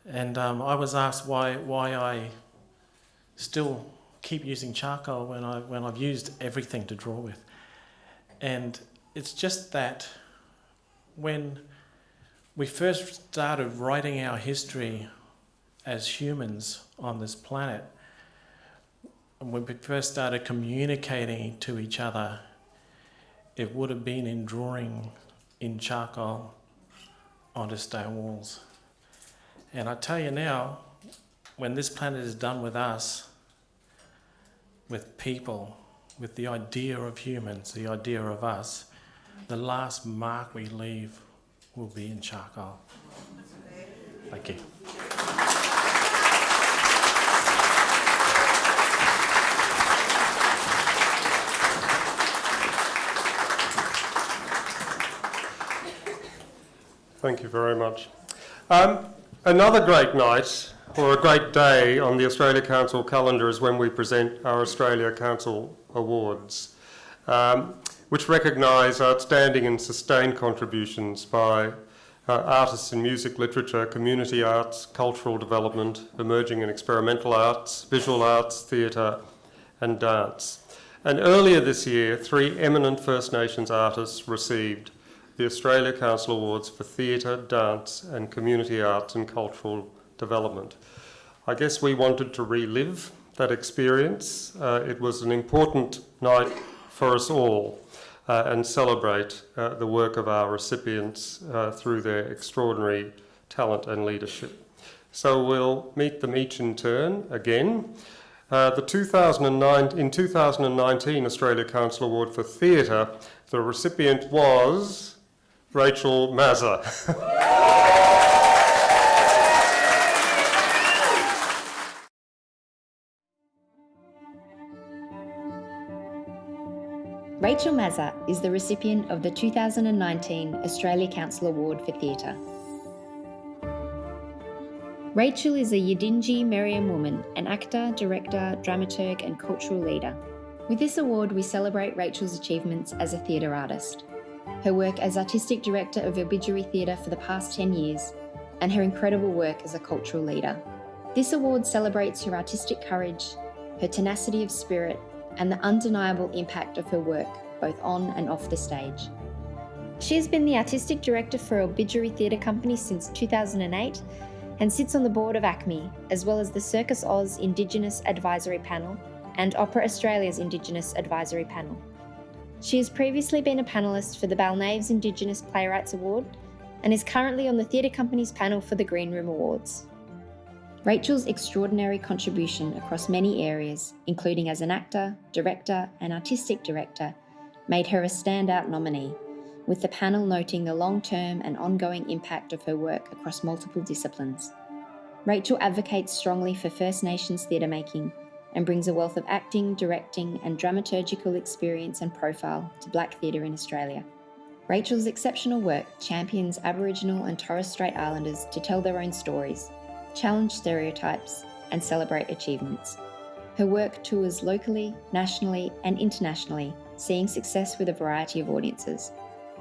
And I was asked why I still keep using charcoal when I've used everything to draw with. And it's just that when we first started writing our history as humans on this planet, and when we first started communicating to each other, it would have been in drawing in charcoal onto stone walls. And I tell you now, when this planet is done with us, with people, with the idea of humans, the idea of us, the last mark we leave will be in charcoal. Thank you. Thank you very much. Another great night, or a great day on the Australia Council calendar is when we present our Australia Council Awards, which recognise outstanding and sustained contributions by artists in music, literature, community arts, cultural development, emerging and experimental arts, visual arts, theatre and dance. And earlier this year, 3 eminent First Nations artists received the Australia Council Awards for Theatre, Dance and Community Arts and Cultural Development. I guess we wanted to relive that experience. It was an important night for us all and celebrate the work of our recipients through their extraordinary talent and leadership. So we'll meet them each in turn again. In 2019 Australia Council Award for Theatre, the recipient was Rachel Mazza. Rachel Mazza is the recipient of the 2019 Australia Council Award for Theatre. Rachel is a Yidinji Meriam woman, an actor, director, dramaturg and cultural leader. With this award, we celebrate Rachel's achievements as a theatre artist, her work as artistic director of Obituary Theatre for the past 10 years, and her incredible work as a cultural leader. This award celebrates her artistic courage, her tenacity of spirit, and the undeniable impact of her work, both on and off the stage. She has been the artistic director for Obituary Theatre Company since 2008 and sits on the board of ACME, as well as the Circus Oz Indigenous Advisory Panel and Opera Australia's Indigenous Advisory Panel. She has previously been a panellist for the Balnaves Indigenous Playwrights Award and is currently on the Theatre Company's panel for the Green Room Awards. Rachel's extraordinary contribution across many areas, including as an actor, director and artistic director, made her a standout nominee, with the panel noting the long-term and ongoing impact of her work across multiple disciplines. Rachel advocates strongly for First Nations theatre making and brings a wealth of acting, directing and dramaturgical experience and profile to Black theatre in Australia. Rachel's exceptional work champions Aboriginal and Torres Strait Islanders to tell their own stories, challenge stereotypes and celebrate achievements. Her work tours locally, nationally and internationally, seeing success with a variety of audiences.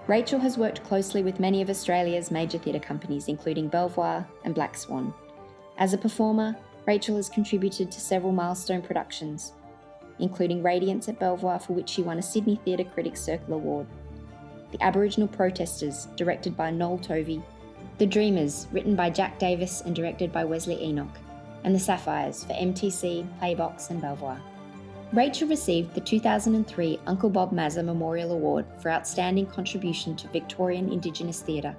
Rachel has worked closely with many of Australia's major theatre companies, including Belvoir and Black Swan. As a performer, Rachel has contributed to several milestone productions, including Radiance at Belvoir, for which she won a Sydney Theatre Critics Circle Award, The Aboriginal Protesters, directed by Noel Tovey, The Dreamers, written by Jack Davis and directed by Wesley Enoch, and The Sapphires for MTC, Playbox and Belvoir. Rachel received the 2003 Uncle Bob Mazza Memorial Award for Outstanding Contribution to Victorian Indigenous Theatre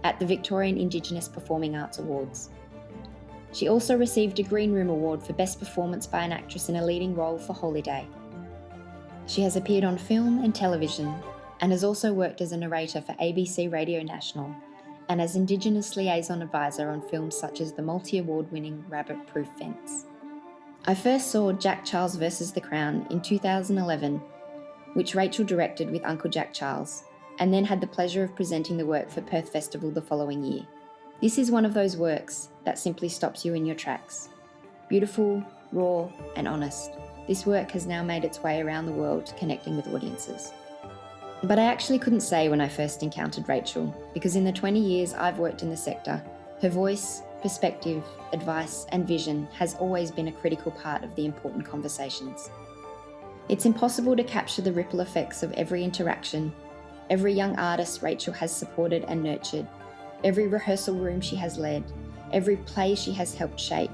at the Victorian Indigenous Performing Arts Awards. She also received a Green Room Award for Best Performance by an Actress in a Leading Role for Holiday. She has appeared on film and television and has also worked as a narrator for ABC Radio National and as Indigenous Liaison Advisor on films such as the multi-award-winning Rabbit Proof Fence. I first saw Jack Charles vs. The Crown in 2011, which Rachel directed with Uncle Jack Charles, and then had the pleasure of presenting the work for Perth Festival the following year. This is one of those works that simply stops you in your tracks. Beautiful, raw, and honest. This work has now made its way around the world, connecting with audiences. But I actually couldn't say when I first encountered Rachel, because in the 20 years I've worked in the sector, her voice, perspective, advice, and vision has always been a critical part of the important conversations. It's impossible to capture the ripple effects of every interaction, every young artist Rachel has supported and nurtured, every rehearsal room she has led, every play she has helped shape,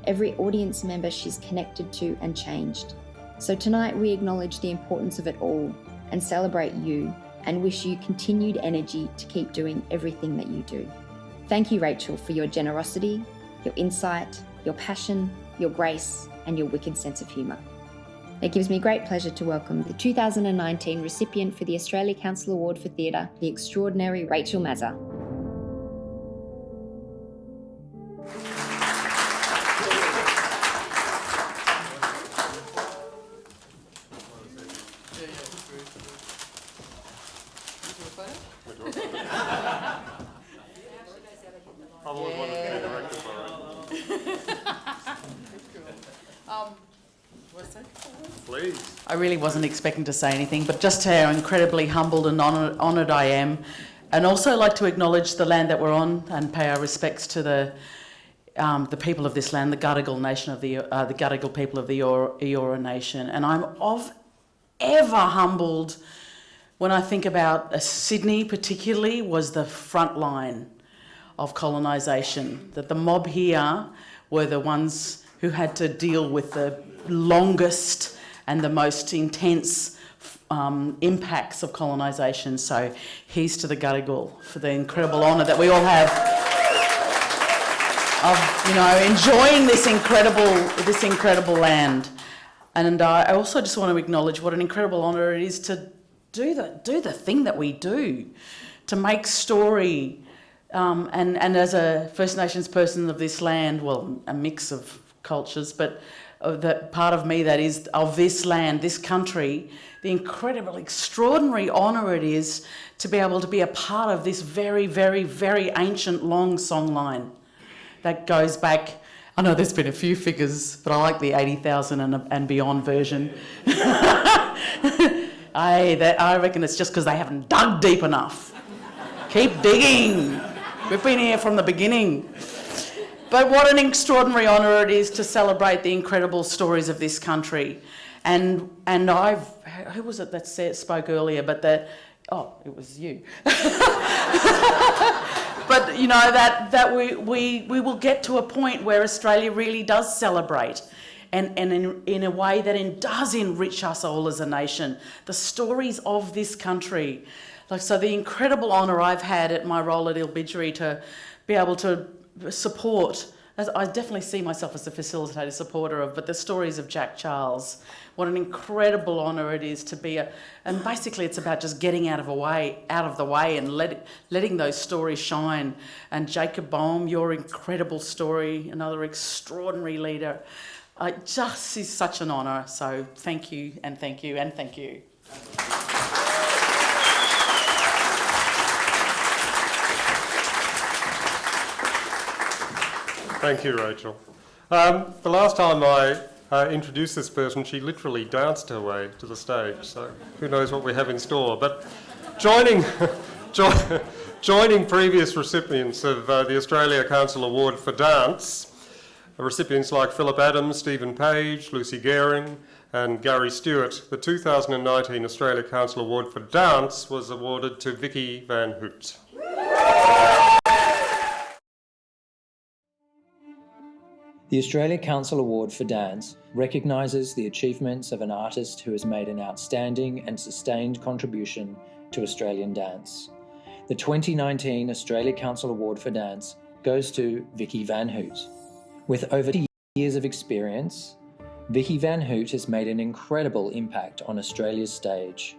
every audience member she's connected to and changed. So tonight we acknowledge the importance of it all and celebrate you and wish you continued energy to keep doing everything that you do. Thank you, Rachel, for your generosity, your insight, your passion, your grace, and your wicked sense of humour. It gives me great pleasure to welcome the 2019 recipient for the Australia Council Award for Theatre, the extraordinary Rachel Mazza. Please. I really wasn't expecting to say anything, but just how incredibly humbled and honoured I am, and also like to acknowledge the land that we're on and pay our respects to the people of this land, the Gadigal nation of the Gadigal people of the Eora Nation, and I'm ever humbled when I think about Sydney, particularly, was the front line of colonisation. That the mob here were the ones who had to deal with the longest and the most intense impacts of colonisation. So here's to the Gadigal for the incredible honour that we all have of, enjoying this incredible land. And I also just want to acknowledge what an incredible honour it is to do the thing that we do, to make story. And as a First Nations person of this land, well, a mix of cultures, but that part of me that is of this land, this country, the incredible, extraordinary honour it is to be able to be a part of this very, very, very ancient long songline that goes back. I know there's been a few figures, but I like the 80,000 and beyond version. I reckon it's just because they haven't dug deep enough. Keep digging. We've been here from the beginning. But what an extraordinary honour it is to celebrate the incredible stories of this country. And who was it that spoke earlier? But it was you. But that we will get to a point where Australia really does celebrate, and in a way that does enrich us all as a nation. The stories of this country, so the incredible honour I've had at my role at Ilbidgery to be able to support, as I definitely see myself as a facilitator, supporter of, but the stories of Jack Charles. What an incredible honour it is to be and basically it's about just getting out of the way and letting those stories shine. And Jacob Boehm, your incredible story, another extraordinary leader. It just is such an honour. So thank you and thank you and thank you. Thank you, Rachel. The last time I introduced this person, she literally danced her way to the stage, so who knows what we have in store. But joining previous recipients of the Australia Council Award for Dance, recipients like Philip Adams, Stephen Page, Lucy Gehring and Gary Stewart, the 2019 Australia Council Award for Dance was awarded to Vicky Van Hoot. The Australia Council Award for Dance recognises the achievements of an artist who has made an outstanding and sustained contribution to Australian dance. The 2019 Australia Council Award for Dance goes to Vicky Van Hoot. With over 20 years of experience, Vicky Van Hoot has made an incredible impact on Australia's stage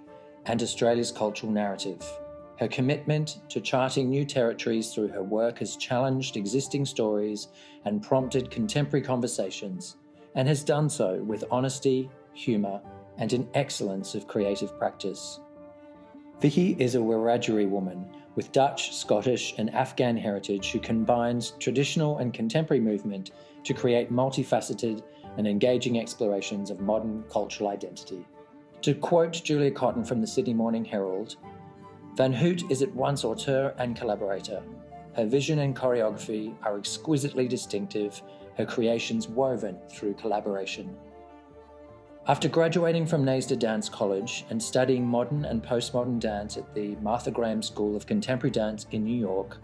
and Australia's cultural narrative. Her commitment to charting new territories through her work has challenged existing stories and prompted contemporary conversations, and has done so with honesty, humour, and an excellence of creative practice. Vicky is a Wiradjuri woman with Dutch, Scottish, and Afghan heritage who combines traditional and contemporary movement to create multifaceted and engaging explorations of modern cultural identity. To quote Julia Cotton from the Sydney Morning Herald, Van Hoot is at once auteur and collaborator. Her vision and choreography are exquisitely distinctive, her creations woven through collaboration. After graduating from NAISDA Dance College and studying modern and postmodern dance at the Martha Graham School of Contemporary Dance in New York,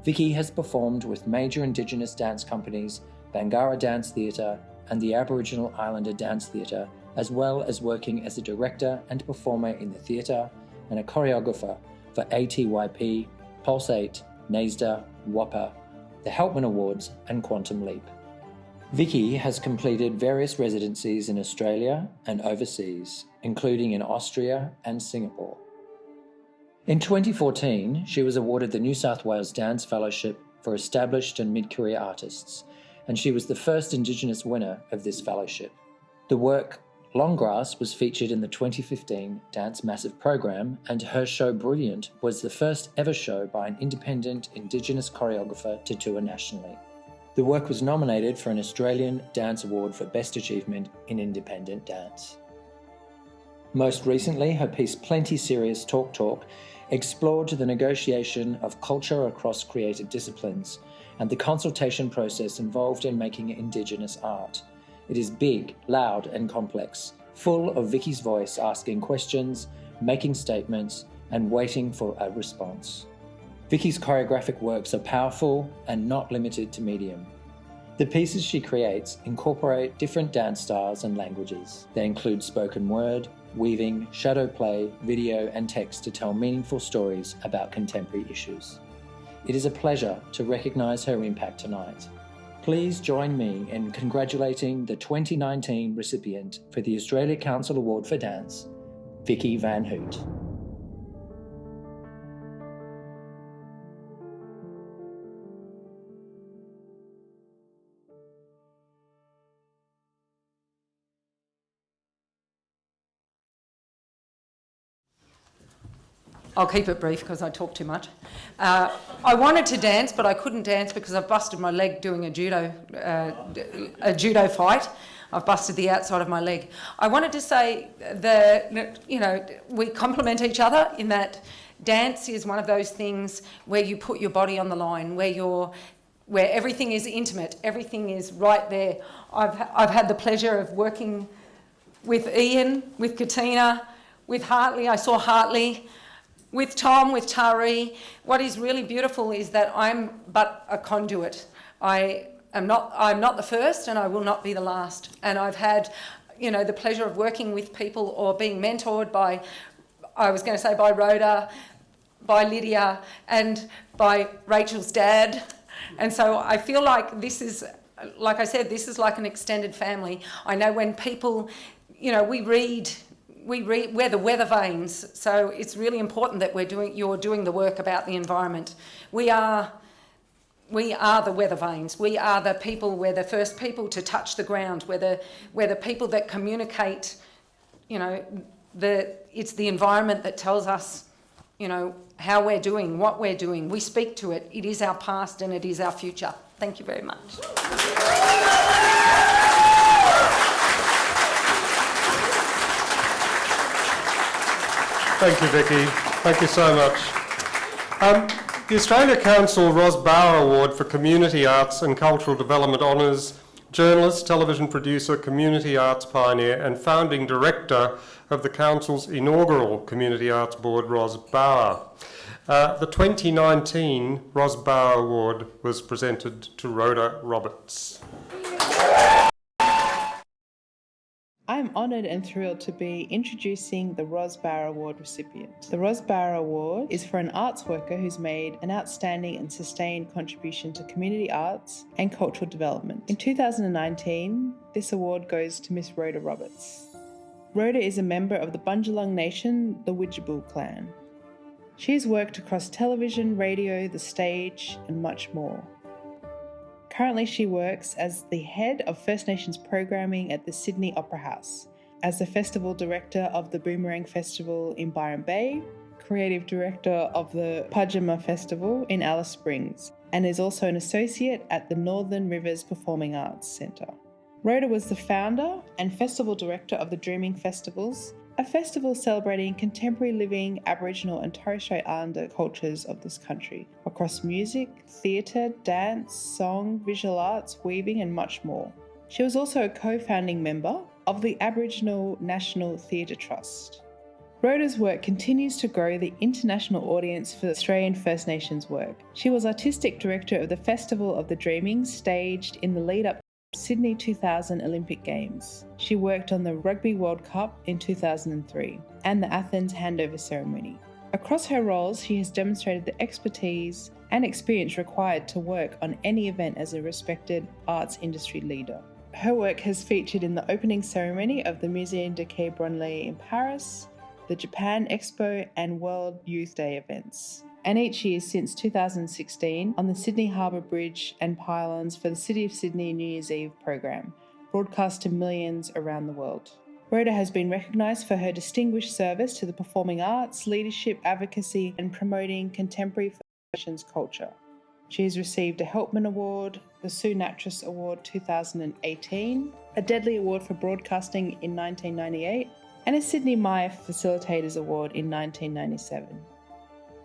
Vicky has performed with major Indigenous dance companies, Bangarra Dance Theatre and the Aboriginal Islander Dance Theatre, as well as working as a director and performer in the theatre and a choreographer for ATYP, Pulse 8, NAISDA, WAPA, the Helpman Awards and Quantum Leap. Vicky has completed various residencies in Australia and overseas, including in Austria and Singapore. In 2014, she was awarded the New South Wales Dance Fellowship for Established and Mid-Career Artists, and she was the first Indigenous winner of this fellowship. The work Long Grass was featured in the 2015 Dance Massive program, and her show Brilliant was the first ever show by an independent Indigenous choreographer to tour nationally. The work was nominated for an Australian Dance Award for Best Achievement in Independent Dance. Most recently, her piece Plenty Serious Talk Talk explored the negotiation of culture across creative disciplines and the consultation process involved in making Indigenous art. It is big, loud and complex, full of Vicky's voice asking questions, making statements and waiting for a response. Vicky's choreographic works are powerful and not limited to medium. The pieces she creates incorporate different dance styles and languages. They include spoken word, weaving, shadow play, video and text to tell meaningful stories about contemporary issues. It is a pleasure to recognise her impact tonight. Please join me in congratulating the 2019 recipient for the Australia Council Award for Dance, Vicky Van Hoot. I'll keep it brief because I talk too much. I wanted to dance, but I couldn't dance because I've busted my leg doing a judo fight. I've busted the outside of my leg. I wanted to say that, we complement each other in that dance is one of those things where you put your body on the line, where everything is intimate, everything is right there. I've had the pleasure of working with Ian, with Katina, with Hartley. I saw Hartley. With Tom, with Tari. What is really beautiful is that I'm but a conduit. I'm not the first and I will not be the last. And I've had, the pleasure of working with people or being mentored by, I was going to say by Rhoda, by Lydia and by Rachel's dad. And so I feel like this is, like I said, this is like an extended family. I know when people, we're the weather vanes, so it's really important that you're doing the work about the environment. We are the weather vanes. We are the people. We're the first people to touch the ground. We're the people that communicate. It's the environment that tells us, how we're doing, what we're doing. We speak to it. It is our past and it is our future. Thank you very much. Thank you, Vicky. Thank you so much. The Australia Council Ros Bauer Award for Community Arts and Cultural Development honours journalist, television producer, community arts pioneer and founding director of the Council's inaugural Community Arts Board, Ros Bauer. The 2019 Ros Bauer Award was presented to Rhoda Roberts. I am honoured and thrilled to be introducing the Ros Barra Award recipient. The Ros Barra Award is for an arts worker who's made an outstanding and sustained contribution to community arts and cultural development. In 2019, this award goes to Miss Rhoda Roberts. Rhoda is a member of the Bundjalung Nation, the Widjabul clan. She has worked across television, radio, the stage, and much more. Currently, she works as the head of First Nations programming at the Sydney Opera House, as the festival director of the Boomerang Festival in Byron Bay, creative director of the Pajama Festival in Alice Springs, and is also an associate at the Northern Rivers Performing Arts Centre. Rhoda was the founder and festival director of the Dreaming Festivals, a festival celebrating contemporary living Aboriginal and Torres Strait Islander cultures of this country, across music, theatre, dance, song, visual arts, weaving and much more. She was also a co-founding member of the Aboriginal National Theatre Trust. Rhoda's work continues to grow the international audience for Australian First Nations work. She was artistic director of the Festival of the Dreaming, staged in the lead-up Sydney 2000 Olympic Games. She worked on the Rugby World Cup in 2003 and the Athens handover ceremony. Across her roles, she has demonstrated the expertise and experience required to work on any event as a respected arts industry leader. Her work has featured in the opening ceremony of the Musée de Quai Branly in Paris, the Japan Expo and World Youth Day events, and each year since 2016 on the Sydney Harbour Bridge and pylons for the City of Sydney New Year's Eve program, broadcast to millions around the world. Rhoda has been recognised for her distinguished service to the performing arts, leadership, advocacy and promoting contemporary First Nations culture. She has received a Helpman Award, the Sue Nattrass Award 2018, a Deadly Award for Broadcasting in 1998, and a Sydney Maya Facilitators Award in 1997.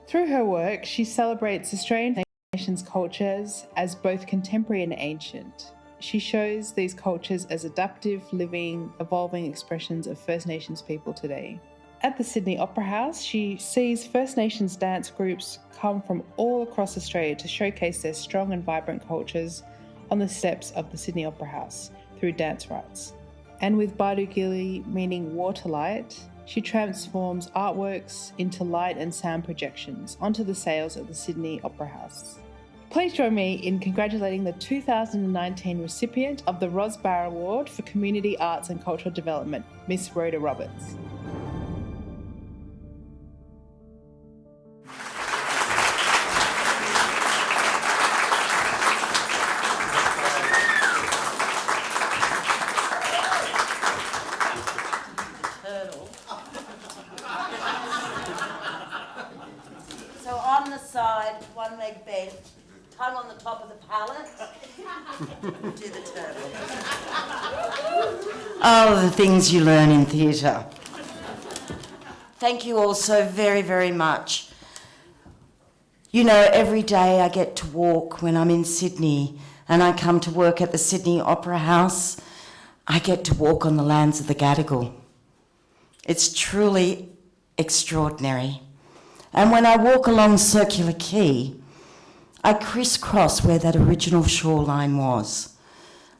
Through her work, she celebrates Australian Nations cultures as both contemporary and ancient. She shows these cultures as adaptive, living, evolving expressions of First Nations people today. At the Sydney Opera House, she sees First Nations dance groups come from all across Australia to showcase their strong and vibrant cultures on the steps of the Sydney Opera House through dance rites. And with Bardugili, meaning water light, she transforms artworks into light and sound projections onto the sails of the Sydney Opera House. Please join me in congratulating the 2019 recipient of the Ros Barra Award for Community Arts and Cultural Development, Miss Rhoda Roberts. So on the side, one leg bent, tongue on the top of the palate. Do the turtle. Oh, the things you learn in theatre. Thank you all so very, very much. You know, every day I get to walk when I'm in Sydney and I come to work at the Sydney Opera House, I get to walk on the lands of the Gadigal. It's truly extraordinary. And when I walk along Circular Quay, I crisscross where that original shoreline was,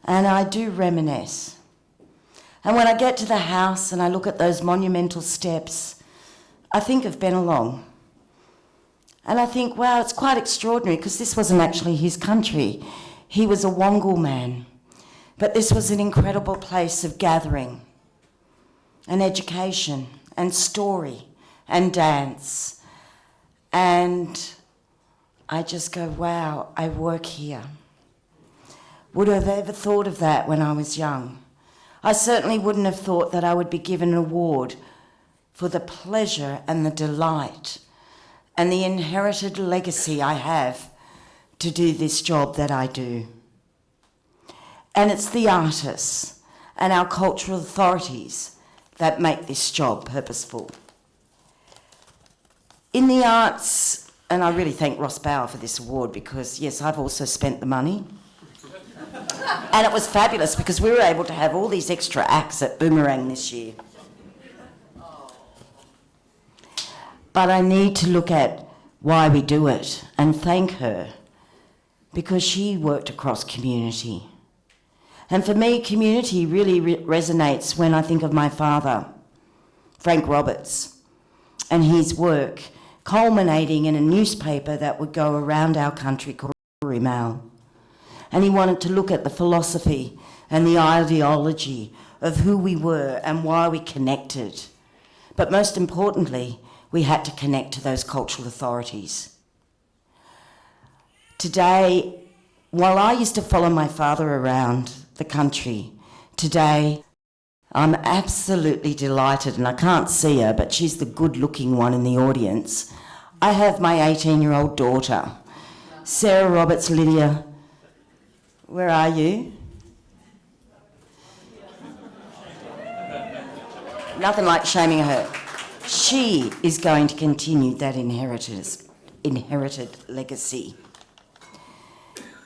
and I do reminisce. And when I get to the house and I look at those monumental steps, I think of Bennelong. And I think, wow, it's quite extraordinary because this wasn't actually his country. He was a Wongal man. But this was an incredible place of gathering and education and story and dance. And I just go, wow, I work here. Would I have ever thought of that when I was young? I certainly wouldn't have thought that I would be given an award for the pleasure and the delight and the inherited legacy I have to do this job that I do. And it's the artists and our cultural authorities that make this job purposeful. In the arts, and I really thank Ross Bauer for this award because, yes, I've also spent the money. And it was fabulous because we were able to have all these extra acts at Boomerang this year. But I need to look at why we do it and thank her because she worked across community. And for me, community really resonates when I think of my father, Frank Roberts, and his work culminating in a newspaper that would go around our country called Biennale. And he wanted to look at the philosophy and the ideology of who we were and why we connected. But most importantly, we had to connect to those cultural authorities. Today, while I used to follow my father around the country, today I'm absolutely delighted, and I can't see her, but she's the good-looking one in the audience. I have my 18-year-old daughter, Sarah Roberts Lydia. Where are you? Nothing like shaming her. She is going to continue that inherited legacy.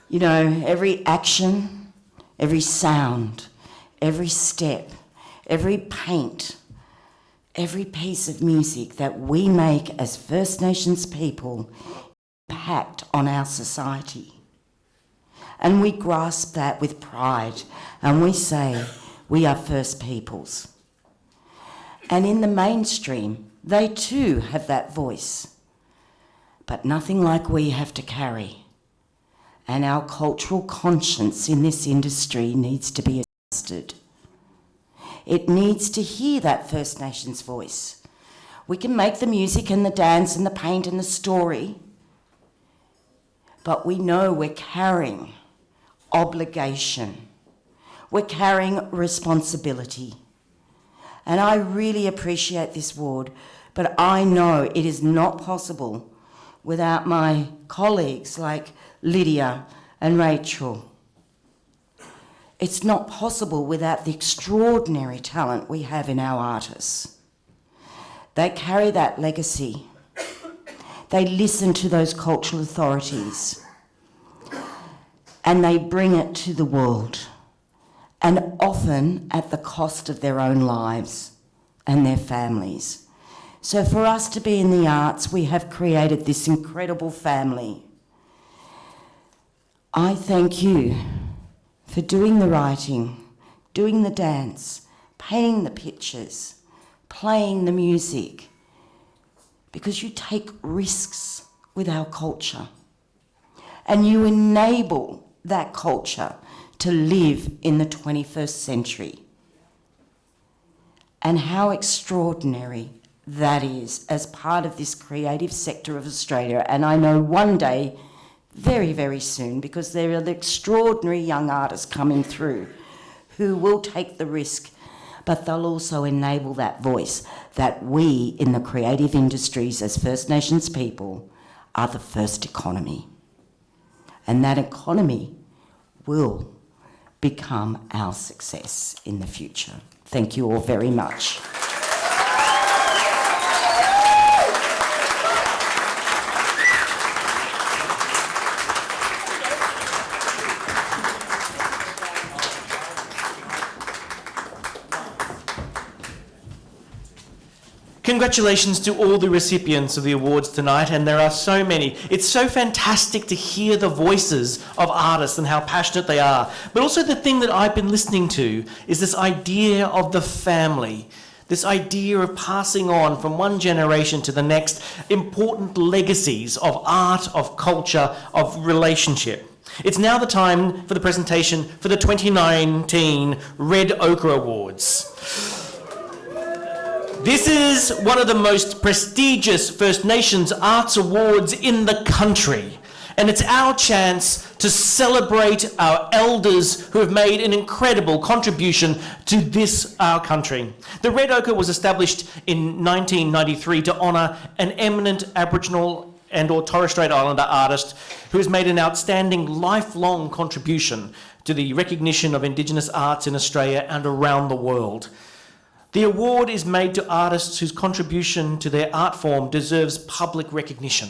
You know, every action, every sound, every step, every paint, every piece of music that we make as First Nations people impact on our society. And we grasp that with pride, and we say we are First Peoples. And in the mainstream, they too have that voice, but nothing like we have to carry. And our cultural conscience in this industry needs to be adjusted. It needs to hear that First Nations voice. We can make the music and the dance and the paint and the story, but we know we're carrying obligation. We're carrying responsibility. And I really appreciate this award, but I know it is not possible without my colleagues like Lydia and Rachel. It's not possible without the extraordinary talent we have in our artists. They carry that legacy. They listen to those cultural authorities and they bring it to the world, and often at the cost of their own lives and their families. So for us to be in the arts, we have created this incredible family. I thank you for doing the writing, doing the dance, painting the pictures, playing the music, because you take risks with our culture and you enable that culture to live in the 21st century. And how extraordinary that is as part of this creative sector of Australia. And I know one day, very, very soon, because there are the extraordinary young artists coming through who will take the risk, but they'll also enable that voice that we in the creative industries as First Nations people are the first economy. And that economy will become our success in the future. Thank you all very much. Congratulations to all the recipients of the awards tonight, and there are so many. It's so fantastic to hear the voices of artists and how passionate they are. But also the thing that I've been listening to is this idea of the family, this idea of passing on from one generation to the next important legacies of art, of culture, of relationship. It's now the time for the presentation for the 2019 Red Ochre Awards. This is one of the most prestigious First Nations Arts Awards in the country, and it's our chance to celebrate our elders who have made an incredible contribution to this, our country. The Red Ochre was established in 1993 to honour an eminent Aboriginal and/or Torres Strait Islander artist who has made an outstanding lifelong contribution to the recognition of Indigenous arts in Australia and around the world. The award is made to artists whose contribution to their art form deserves public recognition.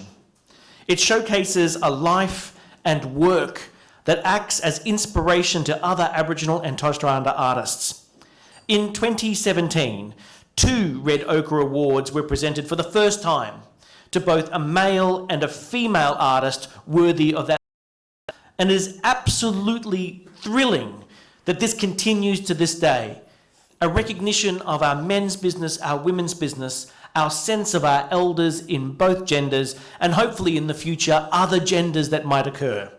It showcases a life and work that acts as inspiration to other Aboriginal and Torres Strait Islander artists. In 2017, 2 Red Ochre Awards were presented for the first time to both a male and a female artist worthy of that. And it is absolutely thrilling that this continues to this day. A recognition of our men's business, our women's business, our sense of our elders in both genders, and hopefully in the future, other genders that might occur.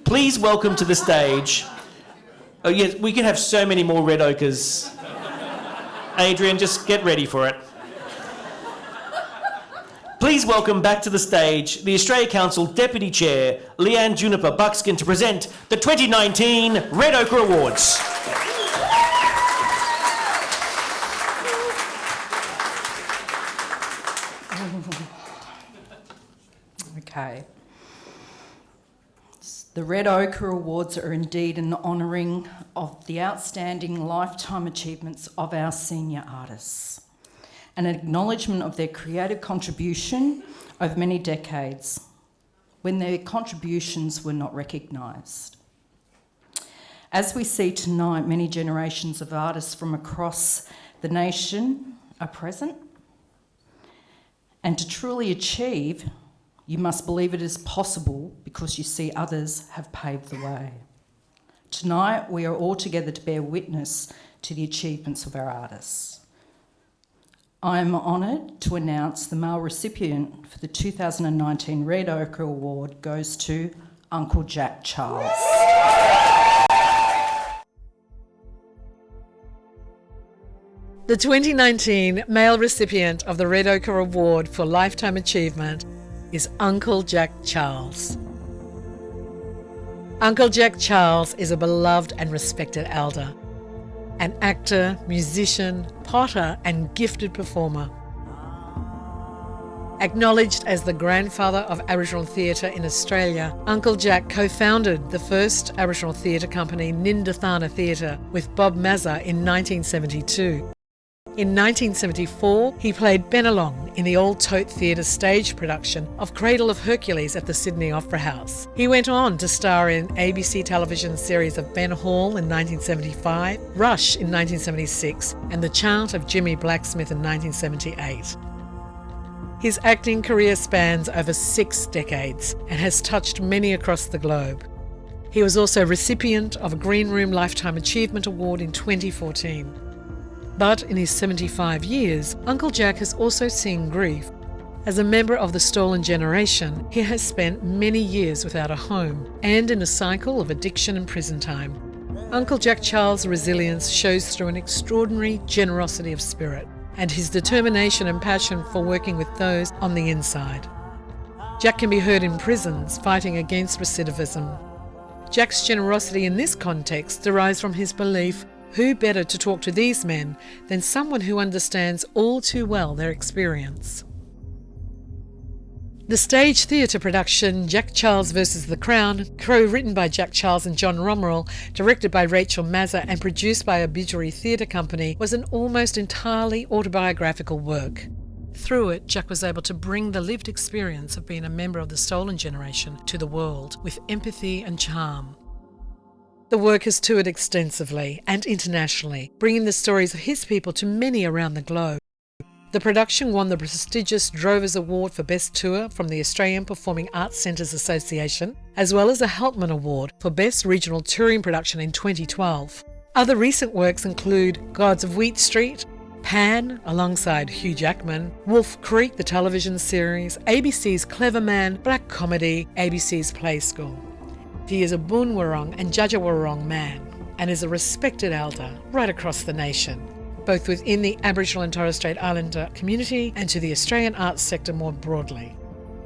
Please welcome to the stage. Oh yes, we can have so many more Red Ochres. Adrian, just get ready for it. Please welcome back to the stage the Australia Council Deputy Chair, Leanne Juniper Buckskin, to present the 2019 Red Ochre Awards. Okay. The Red Ochre Awards are indeed an honouring of the outstanding lifetime achievements of our senior artists, an acknowledgement of their creative contribution over many decades when their contributions were not recognised. As we see tonight, many generations of artists from across the nation are present, and to truly achieve, you must believe it is possible because you see others have paved the way. Tonight, we are all together to bear witness to the achievements of our artists. I am honoured to announce the male recipient for the 2019 Red Ochre Award goes to Uncle Jack Charles. The 2019 male recipient of the Red Ochre Award for Lifetime Achievement is Uncle Jack Charles. Uncle Jack Charles is a beloved and respected elder, an actor, musician, potter and gifted performer. Acknowledged as the grandfather of Aboriginal theatre in Australia, Uncle Jack co-founded the first Aboriginal theatre company, Nindathana Theatre, with Bob Mazza in 1972. In 1974, he played Bennelong in the Old Tote Theatre stage production of Cradle of Hercules at the Sydney Opera House. He went on to star in ABC television series of Ben Hall in 1975, Rush in 1976, and The Chant of Jimmy Blacksmith in 1978. His acting career spans over 6 decades and has touched many across the globe. He was also recipient of a Green Room Lifetime Achievement Award in 2014. But in his 75 years, Uncle Jack has also seen grief. As a member of the stolen generation, he has spent many years without a home and in a cycle of addiction and prison time. Uncle Jack Charles' resilience shows through an extraordinary generosity of spirit and his determination and passion for working with those on the inside. Jack can be heard in prisons fighting against recidivism. Jack's generosity in this context derives from his belief: who better to talk to these men than someone who understands all too well their experience? The stage theatre production Jack Charles vs. the Crown, co-written by Jack Charles and John Romerell, directed by Rachel Mazza and produced by Aboriginal Theatre Company, was an almost entirely autobiographical work. Through it, Jack was able to bring the lived experience of being a member of the stolen generation to the world with empathy and charm. The work has toured extensively and internationally, bringing the stories of his people to many around the globe. The production won the prestigious Drovers Award for Best Tour from the Australian Performing Arts Centres Association, as well as a Helpman Award for Best Regional Touring Production in 2012. Other recent works include Gods of Wheat Street, Pan, alongside Hugh Jackman, Wolf Creek, the television series, ABC's Clever Man, Black Comedy, ABC's Play School. He is a Boonwurrung and Djadjawurrung man and is a respected elder right across the nation, both within the Aboriginal and Torres Strait Islander community and to the Australian arts sector more broadly.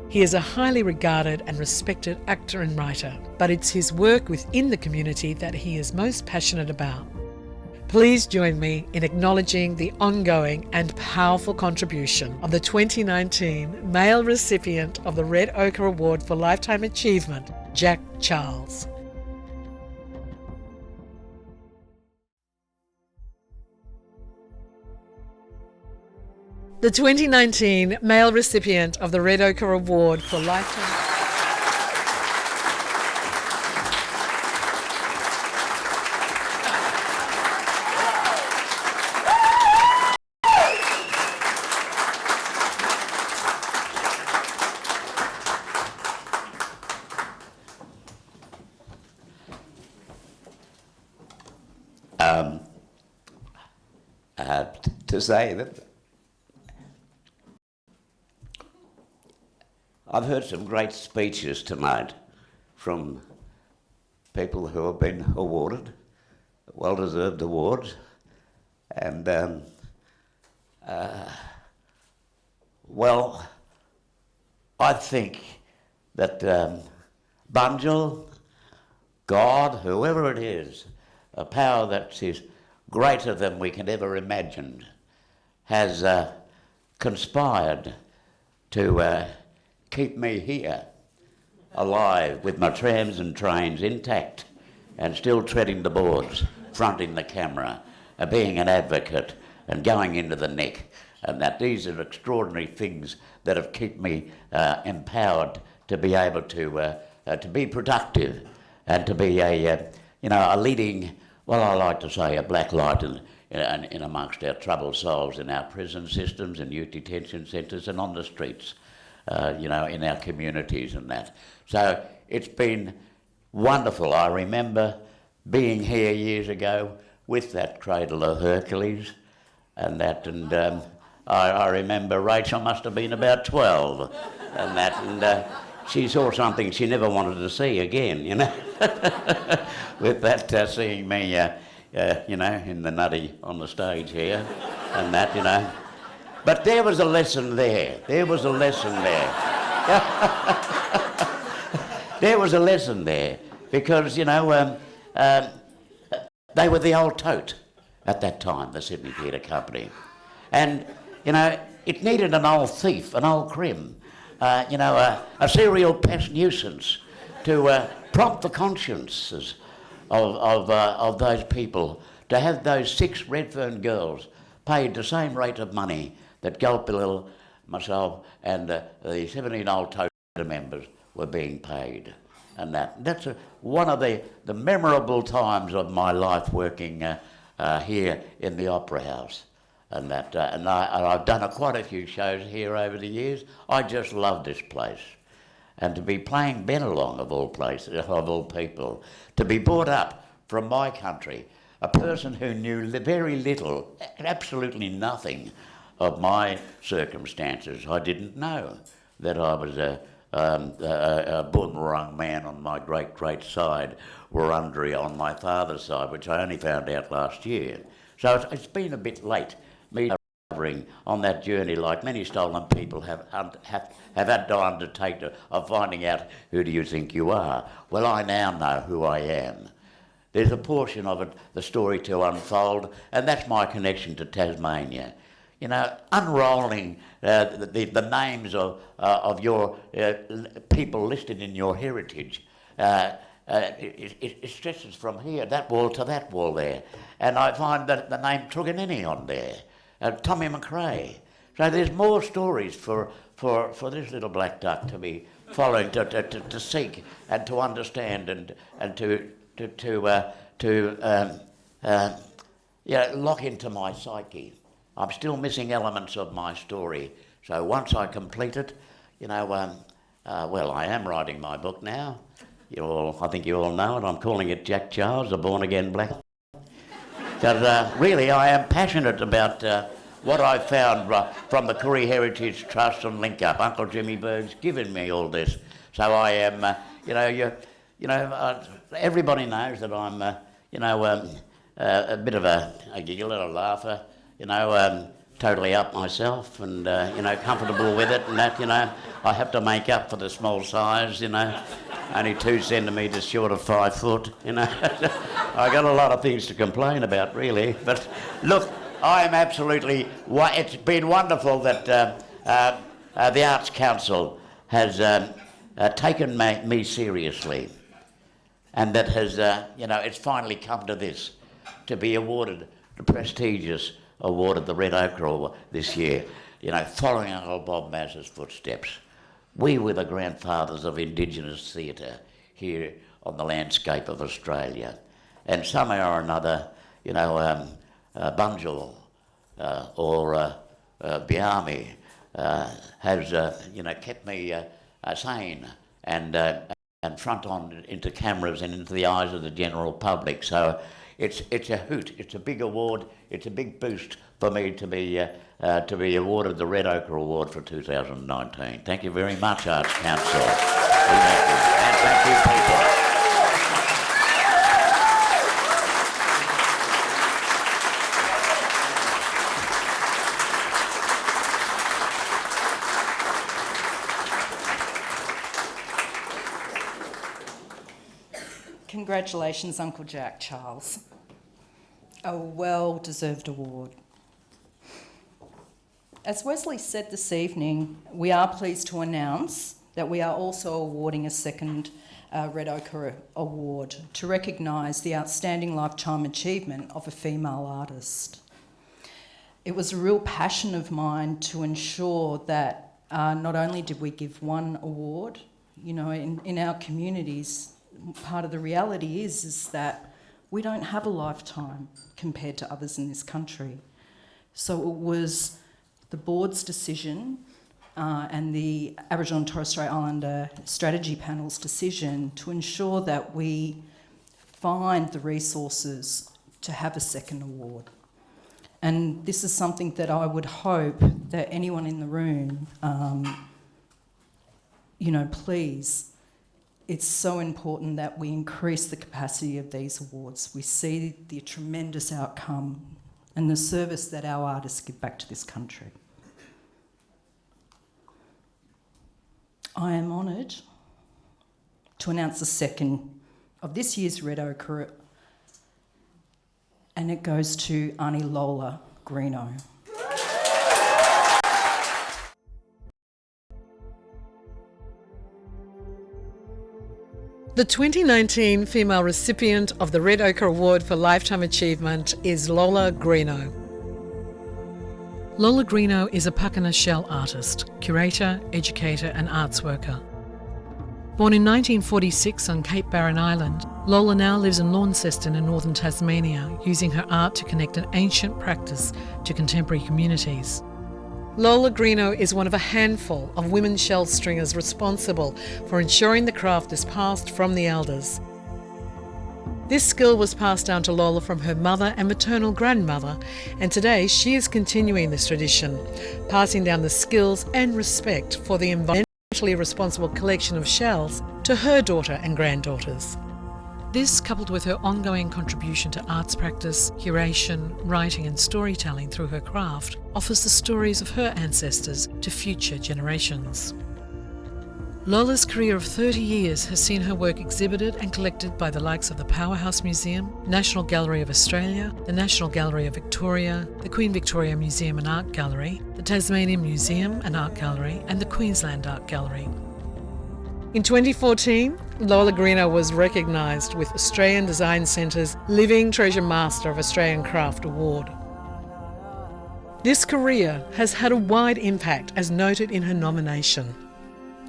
He is a highly regarded and respected actor and writer, but it's his work within the community that he is most passionate about. Please join me in acknowledging the ongoing and powerful contribution of the 2019 male recipient of the Red Ochre Award for Lifetime Achievement, Jack Charles. The 2019 male recipient of the Red Ochre Award for Lifetime... to say that I've heard some great speeches tonight from people who have been awarded well-deserved awards, and well, I think that Bunjil, God, whoever it is, a power that is greater than we can ever imagine, has conspired to keep me here, alive, with my trams and trains intact, and still treading the boards, fronting the camera, being an advocate, and going into the neck. And that these are extraordinary things that have kept me empowered to be able to be productive and to be a leading, well, I like to say, a black light in amongst our troubled souls in our prison systems and youth detention centres and on the streets, in our communities and that. So it's been wonderful. I remember being here years ago with that cradle of Hercules and that, and I remember Rachel must have been about 12 and that, and she saw something she never wanted to see again, with that seeing me, in the nutty on the stage here and that, But there was a lesson there. There was a lesson there. There was a lesson there because, they were the old tote at that time, the Sydney Theatre Company. And, it needed an old thief, an old crim, a serial pest nuisance to prompt the consciences of those people, to have those 6 Redfern girls paid the same rate of money that Gulpilil, myself, and the 17 old tote members were being paid. And that's one of the memorable times of my life working here in the Opera House. And that, and I've done quite a few shows here over the years. I just love this place. And to be playing Bennelong of all places, of all people, to be brought up from my country, a person who knew very little, absolutely nothing of my circumstances. I didn't know that I was a Bunurong man on my great side, Wurundjeri on my father's side, which I only found out last year. So it's been a bit late, me recovering on that journey, like many stolen people have had to undertake, of finding out who do you think you are. Well, I now know who I am. There's a portion of it, the story to unfold, and that's my connection to Tasmania. Unrolling the names of your people listed in your heritage. It stretches from here, that wall to that wall there. And I find that the name Truganini on there, Tommy McRae. So there's more stories for this little black duck to be following, to seek and to understand and to lock into my psyche. I'm still missing elements of my story. So once I complete it, I am writing my book now. I think you all know it. I'm calling it Jack Charles, a born-again black. Because really I am passionate about what I found from the Koori Heritage Trust and Link Up. Uncle Jimmy Berg's given me all this. So I am, everybody knows that I'm, a bit of a giggler, a laugher, totally up myself and, comfortable with it and that, I have to make up for the small size, only 2 centimetres short of 5 foot, I got a lot of things to complain about, really. But look, I am absolutely, it's been wonderful that the Arts Council has taken me seriously, and that has, it's finally come to this, to be awarded the prestigious award of the Red Ochre Award this year, following Uncle Bob Mazza's footsteps. We were the grandfathers of Indigenous theatre here on the landscape of Australia. And somehow or another, Bunjil or Biami has, kept me sane and front on into cameras and into the eyes of the general public. So, it's a hoot. It's a big award. It's a big boost for me to be awarded the Red Ochre Award for 2019. Thank you very much, Arts Council. And thank you, people. Congratulations, Uncle Jack Charles. A well-deserved award. As Wesley said this evening, we are pleased to announce that we are also awarding a second Red Ochre Award to recognise the outstanding lifetime achievement of a female artist. It was a real passion of mine to ensure that not only did we give one award, you know, in our communities, part of the reality is that we don't have a lifetime compared to others in this country. So it was the board's decision and the Aboriginal and Torres Strait Islander strategy panel's decision to ensure that we find the resources to have a second award. And this is something that I would hope that anyone in the room, please, it's so important that we increase the capacity of these awards. We see the tremendous outcome and the service that our artists give back to this country. I am honoured to announce the second of this year's Red Ochre, and it goes to Aunty Lola Greeno. The 2019 female recipient of the Red Ochre Award for Lifetime Achievement is Lola Greeno. Lola Greeno is a Pakana shell artist, curator, educator and arts worker. Born in 1946 on Cape Barren Island, Lola now lives in Launceston in northern Tasmania, using her art to connect an ancient practice to contemporary communities. Lola Greeno is one of a handful of women shell stringers responsible for ensuring the craft is passed from the elders. This skill was passed down to Lola from her mother and maternal grandmother, and today she is continuing this tradition, passing down the skills and respect for the environmentally responsible collection of shells to her daughter and granddaughters. This, coupled with her ongoing contribution to arts practice, curation, writing and storytelling through her craft, offers the stories of her ancestors to future generations. Lola's career of 30 years has seen her work exhibited and collected by the likes of the Powerhouse Museum, National Gallery of Australia, the National Gallery of Victoria, the Queen Victoria Museum and Art Gallery, the Tasmanian Museum and Art Gallery, and the Queensland Art Gallery. In 2014, Lola Greeno was recognised with Australian Design Centre's Living Treasure Master of Australian Craft Award. This career has had a wide impact, as noted in her nomination.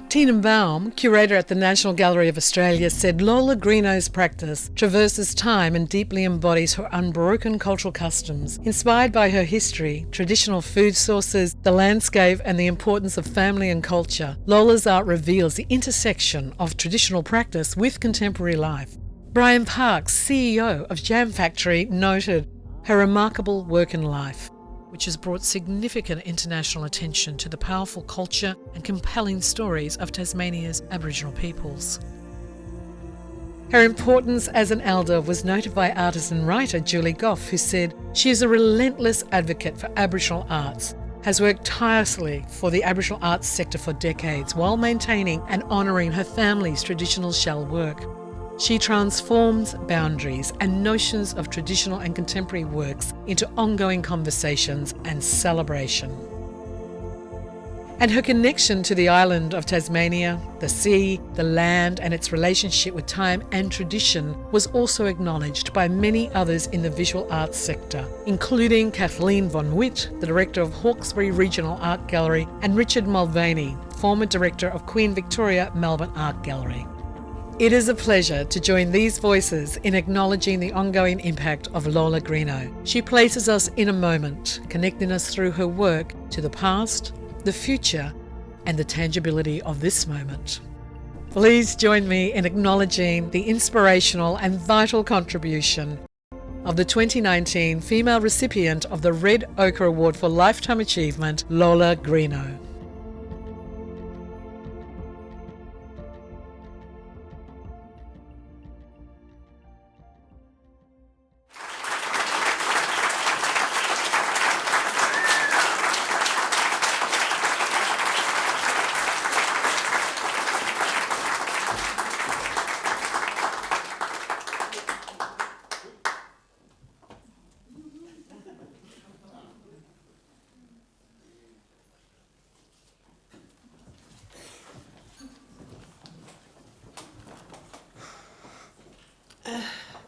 Tina Baum, curator at the National Gallery of Australia, said Lola Greeno's practice traverses time and deeply embodies her unbroken cultural customs. Inspired by her history, traditional food sources, the landscape and the importance of family and culture, Lola's art reveals the intersection of traditional practice with contemporary life. Brian Parks, CEO of Jam Factory, noted her remarkable work in life, which has brought significant international attention to the powerful culture and compelling stories of Tasmania's Aboriginal peoples. Her importance as an elder was noted by artist and writer Julie Goff, who said she is a relentless advocate for Aboriginal arts, has worked tirelessly for the Aboriginal arts sector for decades while maintaining and honouring her family's traditional shell work. She transforms boundaries and notions of traditional and contemporary works into ongoing conversations and celebration. And her connection to the island of Tasmania, the sea, the land, and its relationship with time and tradition was also acknowledged by many others in the visual arts sector, including Kathleen Von Witt, the director of Hawkesbury Regional Art Gallery, and Richard Mulvaney, former director of Queen Victoria Melbourne Art Gallery. It is a pleasure to join these voices in acknowledging the ongoing impact of Lola Greeno. She places us in a moment, connecting us through her work to the past, the future, and the tangibility of this moment. Please join me in acknowledging the inspirational and vital contribution of the 2019 female recipient of the Red Ochre Award for Lifetime Achievement, Lola Greeno.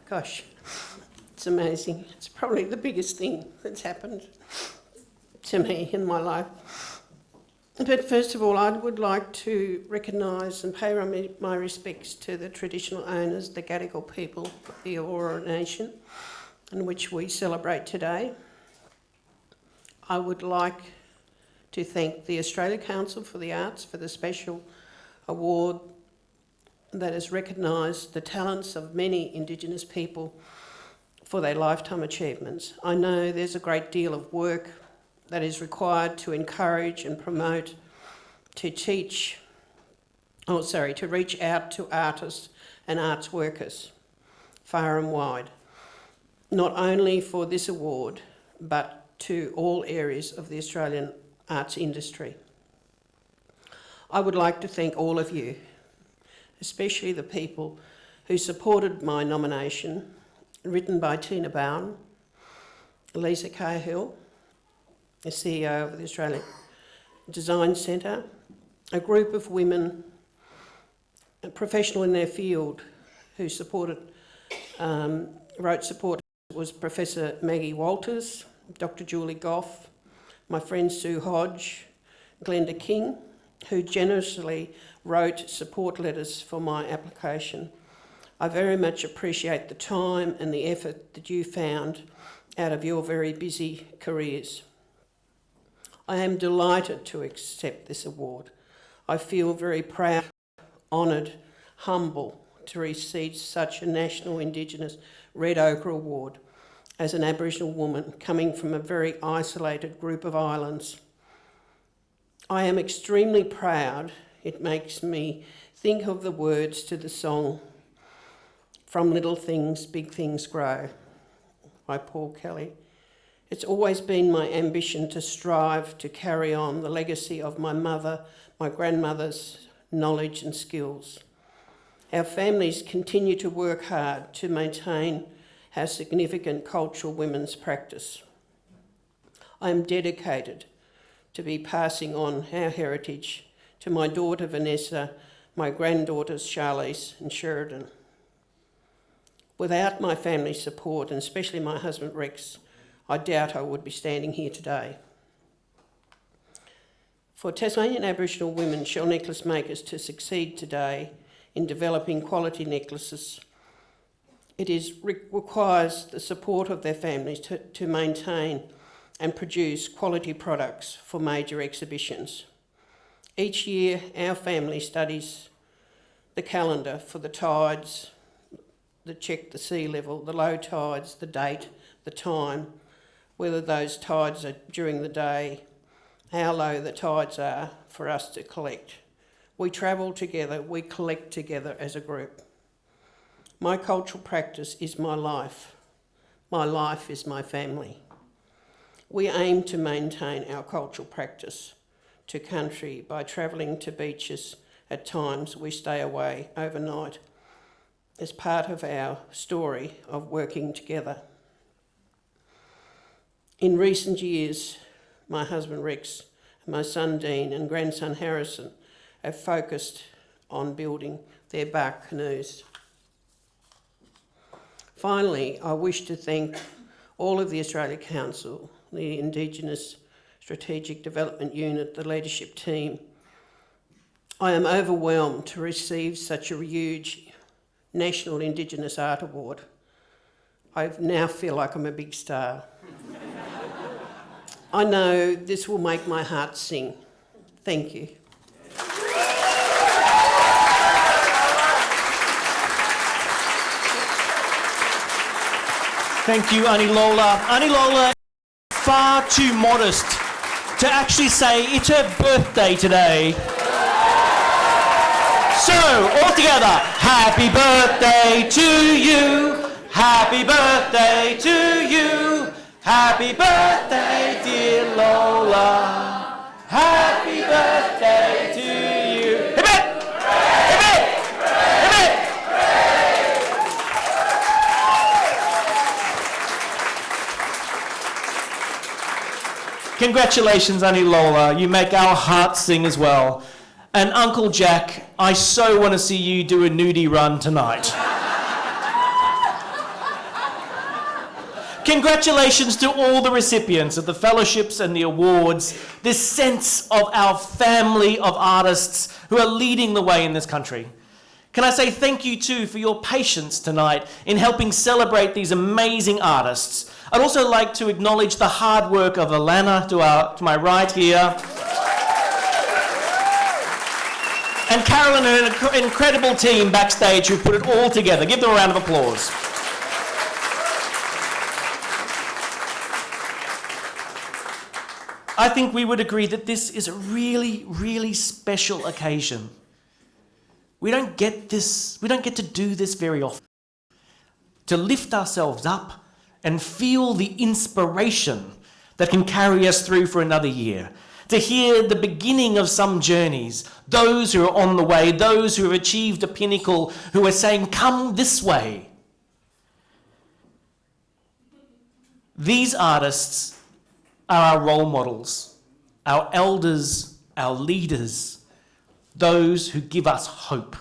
Gosh, it's amazing. It's probably the biggest thing that's happened to me in my life. But first of all, I would like to recognise and pay my respects to the traditional owners, the Gadigal people of the Eora Nation, in which we celebrate today. I would like to thank the Australia Council for the Arts for the special award that has recognised the talents of many Indigenous people for their lifetime achievements. I know there's a great deal of work that is required to encourage and promote, to reach out to artists and arts workers far and wide, not only for this award, but to all areas of the Australian arts industry. I would like to thank all of you, especially the people who supported my nomination, written by Tina Bowen, Lisa Cahill, the CEO of the Australian Design Centre, a group of women, a professional in their field, who supported, wrote support, was Professor Maggie Walters, Dr. Julie Goff, my friend Sue Hodge, Glenda King, who generously wrote support letters for my application. I very much appreciate the time and the effort that you found out of your very busy careers. I am delighted to accept this award. I feel very proud, honoured, humble to receive such a National Indigenous Red Ochre Award as an Aboriginal woman coming from a very isolated group of islands. I am extremely proud. It makes me think of the words to the song, "From Little Things, Big Things Grow," by Paul Kelly. It's always been my ambition to strive to carry on the legacy of my mother, my grandmother's knowledge and skills. Our families continue to work hard to maintain our significant cultural women's practice. I am dedicated to be passing on our heritage to my daughter Vanessa, my granddaughters Charlize and Sheridan. Without my family's support, and especially my husband Rex, I doubt I would be standing here today. For Tasmanian Aboriginal women shell necklace makers to succeed today in developing quality necklaces, it requires the support of their families to maintain and produce quality products for major exhibitions. Each year, our family studies the calendar for the tides, check the sea level, the low tides, the date, the time, whether those tides are during the day, how low the tides are for us to collect. We travel together, we collect together as a group. My cultural practice is my life. My life is my family. We aim to maintain our cultural practice to country by travelling to beaches. At times we stay away overnight as part of our story of working together. In recent years, my husband Rex, my son Dean and grandson Harrison have focused on building their bark canoes. Finally, I wish to thank all of the Australia Council, the Indigenous Strategic Development Unit, the leadership team. I am overwhelmed to receive such a huge National Indigenous Arts Award. I now feel like I'm a big star. I know this will make my heart sing. Thank you. Thank you, Ani Lola. Ani Lola is far too modest to actually say it's her birthday today. So, all together, happy birthday to you, happy birthday to you, happy birthday, dear Lola, happy birthday to you. Hip it! Hip it! Hip it! Congratulations, Ani Lola. You make our hearts sing as well. And Uncle Jack, I so want to see you do a nudie run tonight. Congratulations to all the recipients of the fellowships and the awards, this sense of our family of artists who are leading the way in this country. Can I say thank you too for your patience tonight in helping celebrate these amazing artists. I'd also like to acknowledge the hard work of Alana to my right here. And Carolyn and her incredible team backstage who put it all together. Give them a round of applause. I think we would agree that this is a really, really special occasion. We don't get to do this very often. To lift ourselves up and feel the inspiration that can carry us through for another year. To hear the beginning of some journeys, those who are on the way, those who have achieved a pinnacle, who are saying, come this way. These artists are our role models, our elders, our leaders, those who give us hope.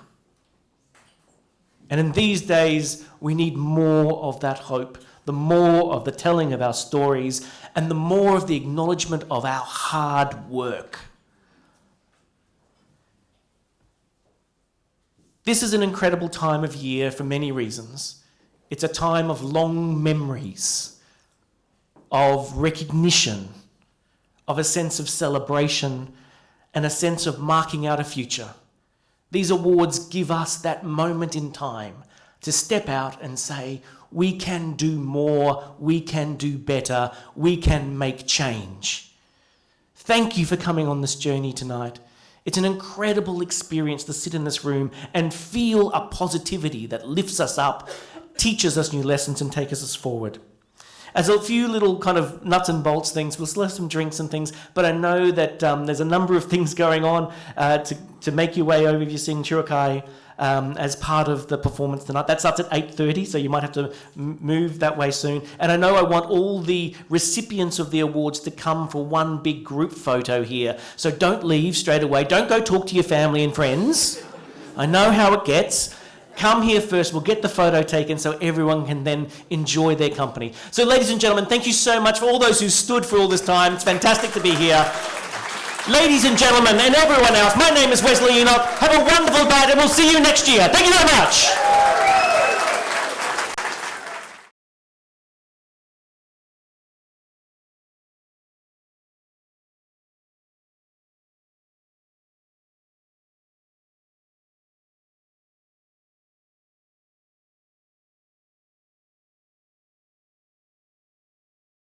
And in these days, we need more of that hope, the more of the telling of our stories, and the more of the acknowledgement of our hard work. This is an incredible time of year for many reasons. It's a time of long memories, of recognition, of a sense of celebration, and a sense of marking out a future. These awards give us that moment in time to step out and say, we can do more, we can do better, we can make change. Thank you for coming on this journey tonight. It's an incredible experience to sit in this room and feel a positivity that lifts us up, teaches us new lessons, and takes us forward. As a few little kind of nuts and bolts things, we'll still have some drinks and things, but I know that there's a number of things going on to make your way over if you sing Churukai as part of the performance tonight. That starts at 8:30, so you might have to move that way soon. And I know I want all the recipients of the awards to come for one big group photo here. So don't leave straight away. Don't go talk to your family and friends. I know how it gets. Come here first, we'll get the photo taken so everyone can then enjoy their company. So ladies and gentlemen, thank you so much for all those who stood for all this time. It's fantastic to be here. Ladies and gentlemen, and everyone else, my name is Wesley Enoch. Have a wonderful night and we'll see you next year. Thank you very much.